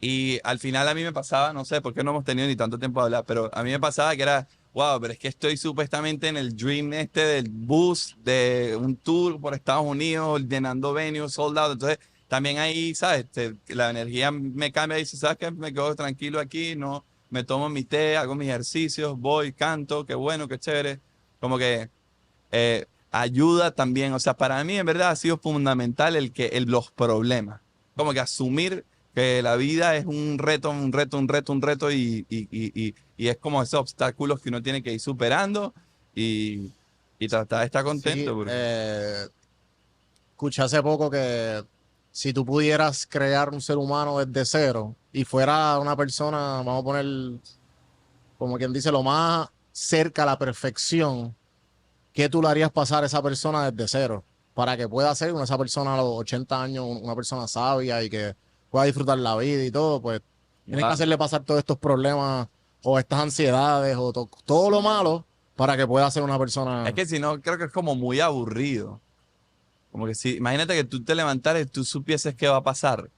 S2: Y al final a mí me pasaba, no sé por qué no hemos tenido ni tanto tiempo de hablar, pero a mí me pasaba que era, wow, pero es que estoy supuestamente en el dream del bus de un tour por Estados Unidos, llenando venues, sold out. Entonces también ahí, ¿sabes? La energía me cambia y dice, ¿sabes qué? Me quedo tranquilo aquí, no, me tomo mi té, hago mis ejercicios, voy, canto, qué bueno, qué chévere. Como que ayuda también, o sea, para mí en verdad ha sido fundamental los problemas. Como que asumir que la vida es un reto, un reto, un reto, un reto y y es como esos obstáculos que uno tiene que ir superando y, y tratar de estar
S1: Sí,
S2: contento.
S1: escuché hace poco que si tú pudieras crear un ser humano desde cero y fuera una persona, vamos a poner, como quien dice, lo más cerca a la perfección, ¿qué tú le harías pasar a esa persona desde cero? Para que pueda ser esa persona a los 80 años, una persona sabia y que pueda disfrutar la vida y todo, pues tienes que
S2: Ah,
S1: hacerle pasar todos estos problemas o estas ansiedades o todo lo malo para que pueda ser una persona.
S2: es que si no, creo que es como muy aburrido. Como que si, imagínate que tú te levantaras y tú supieses qué va a pasar.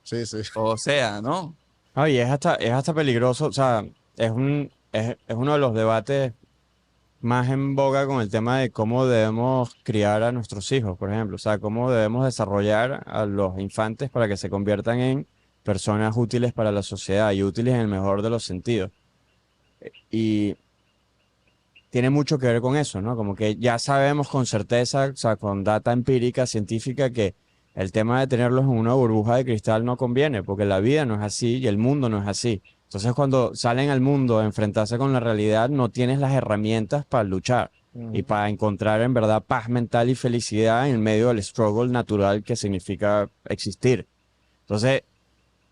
S1: Sí, sí.
S2: O sea, ¿no?
S3: Ah, y es hasta peligroso, o sea, es uno de los debates más en boga con el tema de cómo debemos criar a nuestros hijos, por ejemplo. O sea, cómo debemos desarrollar a los infantes para que se conviertan en personas útiles para la sociedad y útiles en el mejor de los sentidos. Y tiene mucho que ver con eso, ¿no? Como que ya sabemos con certeza, o sea, con data empírica, científica, que el tema de tenerlos en una burbuja de cristal no conviene, porque la vida no es así y el mundo no es así. Entonces, cuando salen al mundo a enfrentarse con la realidad, no tienes las herramientas para luchar y
S1: Ujú.
S3: para encontrar en verdad paz mental y felicidad en medio del struggle natural que significa existir. Entonces,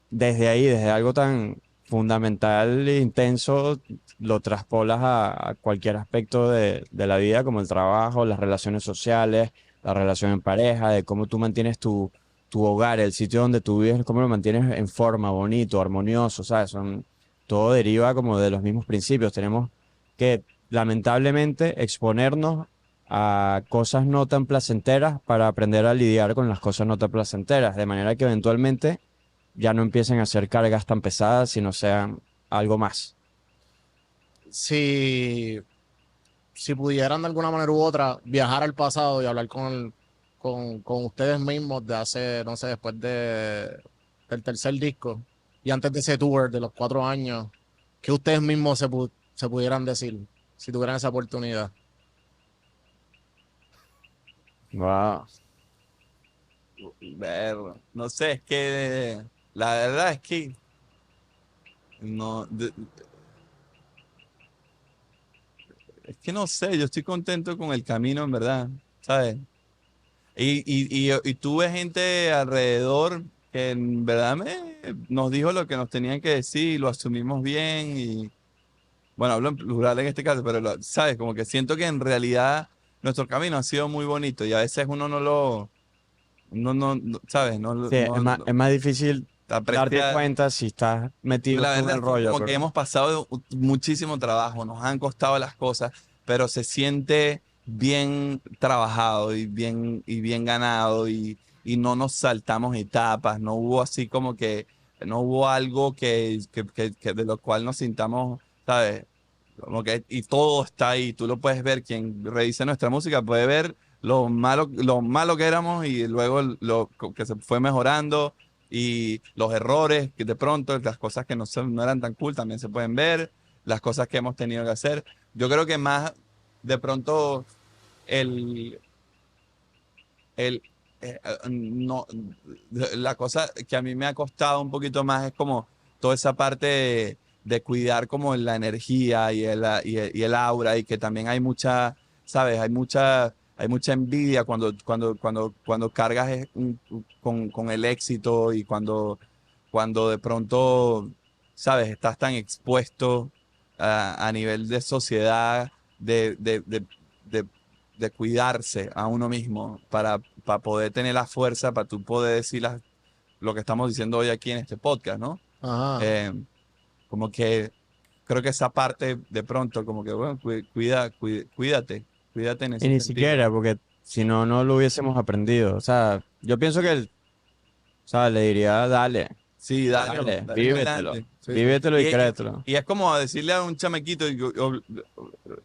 S3: desde ahí, desde algo tan fundamental e intenso, lo traspolas a cualquier aspecto de la vida, como el trabajo, las relaciones sociales, la relación en pareja, de cómo tú mantienes tu hogar, el sitio donde tú vives, cómo lo mantienes en forma, bonito, armonioso, ¿sabes? Todo deriva como de los mismos principios. Tenemos que, lamentablemente, exponernos a cosas no tan placenteras para aprender a lidiar con las cosas no tan placenteras, de manera que eventualmente ya no empiecen a ser cargas tan pesadas, sino sean algo más.
S1: Si, si pudieran de alguna manera u otra viajar al pasado y hablar con ustedes mismos de hace, no sé, después del tercer disco y antes de ese tour de los 4 años, ¿qué ustedes mismos se pudieran decir si tuvieran esa oportunidad?
S3: Wow.
S2: No sé, es que la verdad es que no, es que no sé, yo estoy contento con el camino, en verdad, ¿sabes? Y tuve gente alrededor que en verdad nos dijo lo que nos tenían que decir, lo asumimos bien y, bueno, hablo en plural en este caso, pero, ¿sabes? Como que siento que en realidad nuestro camino ha sido muy bonito y a veces uno ¿sabes?
S3: Sí, es más difícil darte
S2: Aprecia.
S3: cuenta si estás metido
S2: La
S3: tú en
S2: verdad
S3: el
S2: es que
S3: rollo,
S2: como que
S3: pero
S2: hemos pasado muchísimo trabajo, nos han costado las cosas, pero se siente bien trabajado y bien ganado y no nos saltamos etapas, no hubo así como que, no hubo algo que de lo cual nos sintamos, ¿sabes? Como que, y todo está ahí, tú lo puedes ver, quien revise nuestra música puede ver lo malo que éramos y luego lo que se fue mejorando y los errores que de pronto, las cosas que no eran tan cool también se pueden ver, las cosas que hemos tenido que hacer. Yo creo que más de pronto el, el no, la cosa que a mí me ha costado un poquito más es como toda esa parte de cuidar como la energía y el aura y que también hay mucha, ¿sabes? Hay mucha envidia cuando cargas con el éxito y cuando de pronto, ¿sabes? Estás tan expuesto a nivel de sociedad, de, de, de, de, de cuidarse a uno mismo para poder tener la fuerza, para tú poder decir lo que estamos diciendo hoy aquí en este podcast, ¿no?
S1: Ajá.
S2: Eh, como que creo que esa parte de pronto, como que, bueno, cuídate en
S3: y
S2: ese
S3: ni
S2: sentido.
S3: siquiera, porque si no, no lo hubiésemos aprendido. O sea, yo pienso que o sea, le diría, dale,
S2: Sí, dale,
S3: dale,
S2: dale para
S3: vívetelo,
S2: adelante.
S1: Sí, sí.
S3: vívetelo y
S2: Y, y-
S3: créetelo.
S2: y es como decirle a un chamaquito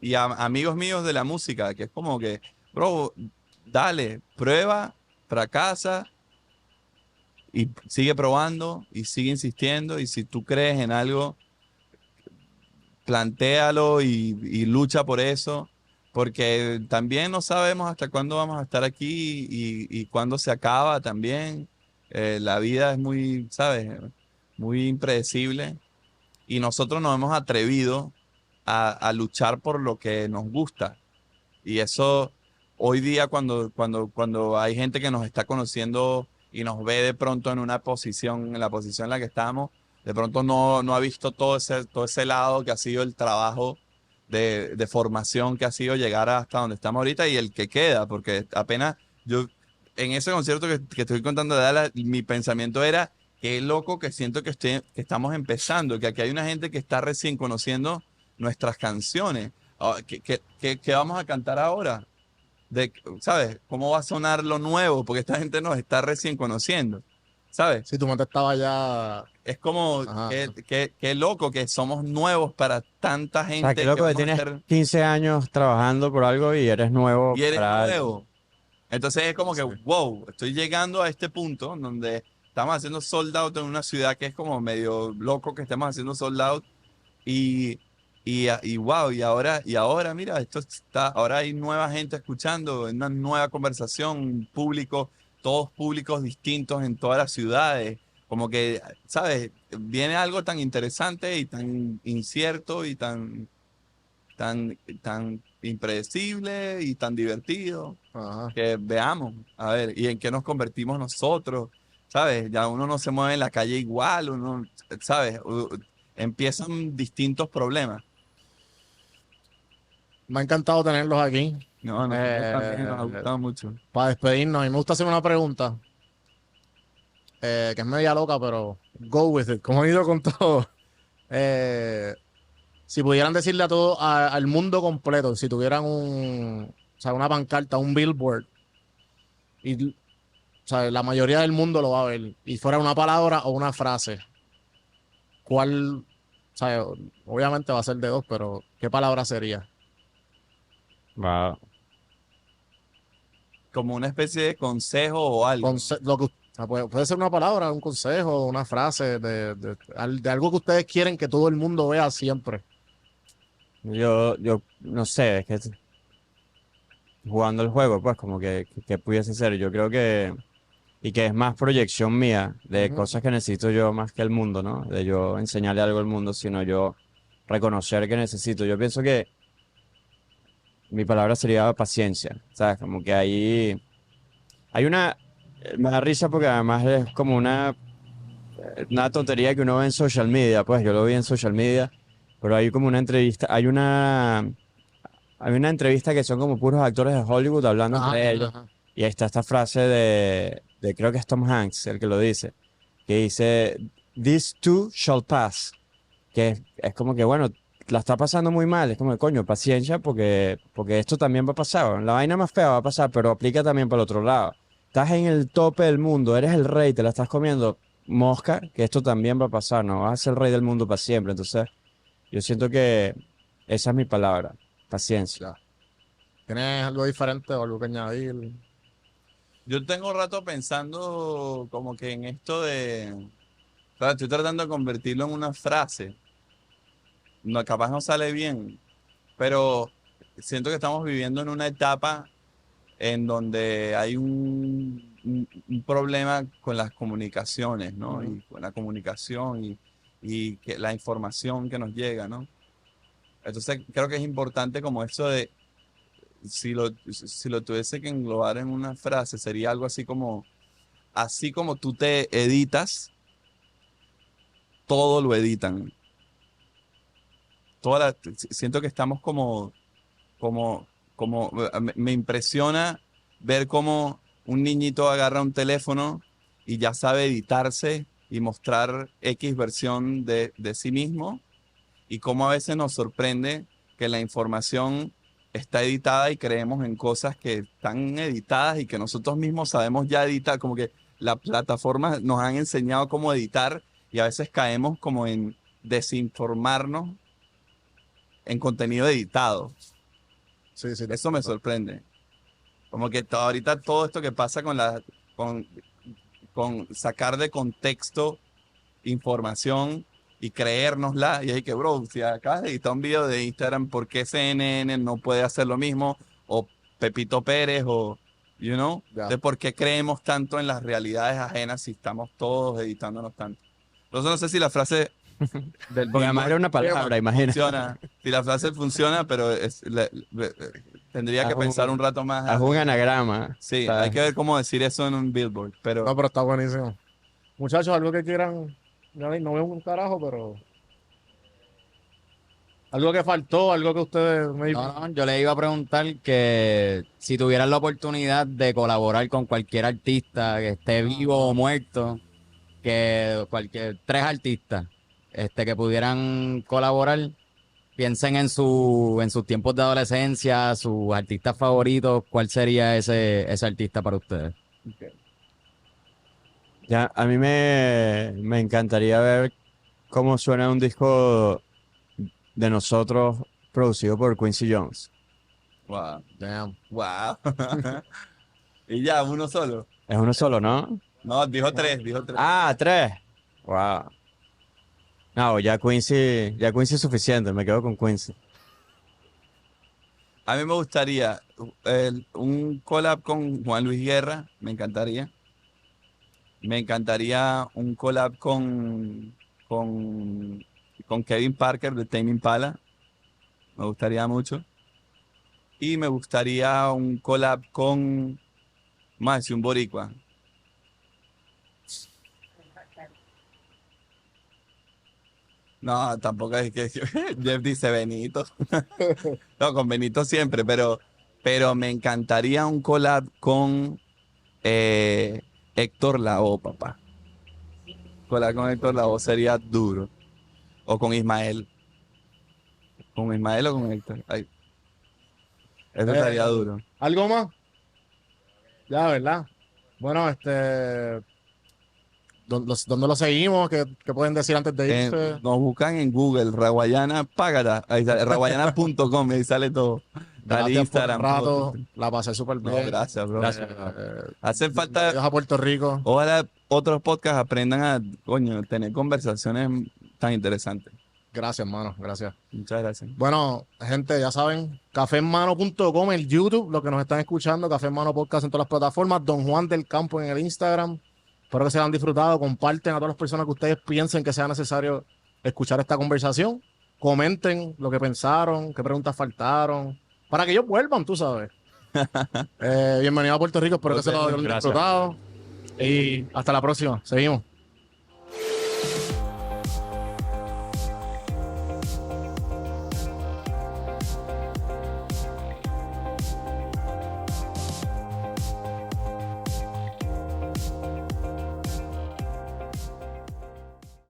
S2: y a amigos míos de la música, que es como que, bro, dale, prueba, fracasa y sigue probando y sigue insistiendo. Y si tú crees en algo, plantéalo y lucha por eso, porque también no sabemos hasta cuándo vamos a estar aquí y cuándo se acaba también. La vida es muy, ¿sabes? Muy impredecible y nosotros nos hemos atrevido a luchar por lo que nos gusta. Y eso hoy día cuando hay gente que nos está conociendo y nos ve de pronto en una posición, en la posición en la que estamos, de pronto no ha visto todo ese lado que ha sido el trabajo de formación que ha sido llegar hasta donde estamos ahorita y el que queda, porque apenas yo, en ese concierto que estoy contando de Dallas, mi pensamiento era, qué loco que siento que estamos empezando, que aquí hay una gente que está recién conociendo nuestras canciones. ¿Qué vamos a cantar ahora? ¿Sabes? ¿Cómo va a sonar lo nuevo? Porque esta gente nos está recién conociendo, ¿sabes?
S1: Si tu mente estaba ya...
S2: Es como,
S1: Ajá.
S2: qué loco que somos nuevos para tanta
S3: O sea,
S2: gente
S3: qué loco que
S2: vamos a
S3: tienes
S2: ser-
S3: 15 años trabajando por algo y eres nuevo
S2: y eres
S3: para algo.
S2: nuevo. Entonces es como que, wow, estoy llegando a este punto donde estamos haciendo sold out en una ciudad que es como medio loco que estemos haciendo sold out y, y wow, y ahora, mira, ahora hay nueva gente escuchando, una nueva conversación, un público, todos públicos distintos en todas las ciudades. Como que, ¿sabes? Viene algo tan interesante y tan incierto y tan impredecible y tan divertido
S1: Ajá.
S2: que veamos, a ver, y en qué nos convertimos nosotros, ¿sabes? Ya uno no se mueve en la calle igual, uno, ¿sabes? Empiezan distintos problemas.
S1: Me ha encantado tenerlos aquí.
S2: No, también nos ha gustado mucho.
S1: Para despedirnos, a mí me gusta hacer una pregunta que es media loca, pero go with it. Como he ido con todo. Si pudieran decirle a todo, al mundo completo, si tuvieran o sea, una pancarta, un billboard, y o sea, la mayoría del mundo lo va a ver, y fuera una palabra o una frase, ¿cuál? O sea, obviamente va a ser de dos, pero ¿qué palabra sería?
S3: Wow.
S2: Como una especie de consejo o algo.
S1: O sea, puede ser una palabra, un consejo, una frase de algo que ustedes quieren que todo el mundo vea siempre.
S3: Yo no sé, es que jugando el juego, pues como que pudiese ser. Yo creo y que es más proyección mía de
S1: Ujú.
S3: cosas que necesito yo más que el mundo, ¿no? De yo enseñarle algo al mundo, sino yo reconocer que necesito. Yo pienso que mi palabra sería paciencia, ¿sabes? Como que hay una, me da risa porque además es como una tontería que uno ve en social media, pues yo lo vi en social media, pero hay como una entrevista, hay una entrevista que son como puros actores de Hollywood hablando
S1: Ajá,
S3: entre ellos.
S1: ajá.
S3: Y ahí está esta frase creo que es Tom Hanks el que lo dice, que dice, "This too shall pass", que es como que, bueno, la está pasando muy mal, es como que, coño, paciencia, porque esto también va a pasar, la vaina más fea va a pasar, pero aplica también para el otro lado. Estás en el tope del mundo, eres el rey, te la estás comiendo, mosca, que esto también va a pasar, no vas a ser el rey del mundo para siempre. Entonces, yo siento que esa es mi palabra, paciencia.
S1: Ya. ¿Tienes algo diferente o algo que añadir?
S2: Yo tengo rato pensando como que en esto o sea, estoy tratando de convertirlo en una frase. No, capaz no sale bien, pero siento que estamos viviendo en una etapa en donde hay un problema con las comunicaciones, ¿no?
S1: Ujú.
S2: Y con la comunicación y que la información que nos llega, ¿no? Entonces creo que es importante como eso de, si lo tuviese que englobar en una frase, sería algo así como tú te editas, todo lo editan. Siento que estamos como, me impresiona ver cómo un niñito agarra un teléfono y ya sabe editarse y mostrar X versión de sí mismo y cómo a veces nos sorprende que la información está editada y creemos en cosas que están editadas y que nosotros mismos sabemos ya editar, como que la plataforma nos han enseñado cómo editar y a veces caemos como en desinformarnos en contenido editado.
S1: Sí, sí.
S2: Eso me sorprende. Como que ahorita todo esto que pasa con, con sacar de contexto información y creérnosla. Y hay que, bro, si acabas de editar un video de Instagram, ¿por qué CNN no puede hacer lo mismo? O Pepito Pérez, o, you know,
S1: Ya.
S2: de por qué creemos tanto en las realidades ajenas si estamos todos editándonos tanto. Entonces no sé si la frase del
S3: Porque además era una palabra, imagina.
S2: funciona. Si la frase funciona, pero tendría que
S3: Haz
S2: pensar
S3: un-
S2: un rato más.
S3: Haz un anagrama.
S2: Sí,
S3: ¿sabes?
S2: hay que ver cómo decir eso en un billboard, pero
S1: No, pero está buenísimo. Muchachos, algo que quieran. No veo un carajo, pero. Algo que faltó, algo que ustedes me
S6: No, yo le iba a preguntar que si tuvieran la oportunidad de colaborar con cualquier artista que esté vivo o muerto, que cualquier 3 artistas que pudieran colaborar, piensen en sus tiempos de adolescencia, sus artistas favoritos, ¿cuál sería ese artista para ustedes?
S3: Ya, a mí me encantaría ver cómo suena un disco de nosotros producido por Quincy Jones.
S2: wow,
S1: Damn.
S2: wow. Y ya, uno solo.
S3: Es uno solo, ¿no?
S2: No, dijo 3.
S3: Ah, 3. Wow. No, ya Quincy es suficiente, me quedo con Quincy.
S2: A mí me gustaría un collab con Juan Luis Guerra, me encantaría. Me encantaría un collab con Kevin Parker de Tame Impala. Me gustaría mucho. Y me gustaría un collab con más un boricua. No, tampoco es que Jeff dice Benito. No, con Benito siempre, pero me encantaría un collab con Héctor Lavoe, papá. Collab con Héctor Lavoe sería duro. O con Ismael. ¿Con Ismael o con Héctor? Ay, eso estaría duro.
S1: ¿Algo más? Ya, ¿verdad? Bueno, ¿dónde lo seguimos? ¿Qué pueden decir antes de irse?
S2: Nos buscan en Google, Raguayana, págata. Ahí sale, raguayana.com, ahí sale todo. Dale
S1: Gracias por el
S2: Instagram.
S1: rato.
S2: todo.
S1: La pasé súper
S2: No,
S1: bien.
S2: gracias, bro.
S1: Eh,
S2: Hacen falta.
S1: Bienvenidos a Puerto Rico.
S2: Ojalá otros podcasts aprendan a, coño, tener conversaciones tan interesantes.
S1: Gracias, hermano. Gracias.
S2: Muchas gracias.
S1: Bueno, gente, ya saben, caféenmano.com, el YouTube, los que nos están escuchando, Café en Mano Podcast en todas las plataformas, Don Juan del Campo en el Instagram. Espero que se hayan disfrutado. Comparten a todas las personas que ustedes piensen que sea necesario escuchar esta conversación. Comenten lo que pensaron, qué preguntas faltaron, para que ellos vuelvan, tú sabes. Bienvenido a Puerto Rico, espero que se lo hayan
S3: Gracias.
S1: disfrutado. Y hasta la próxima. Seguimos.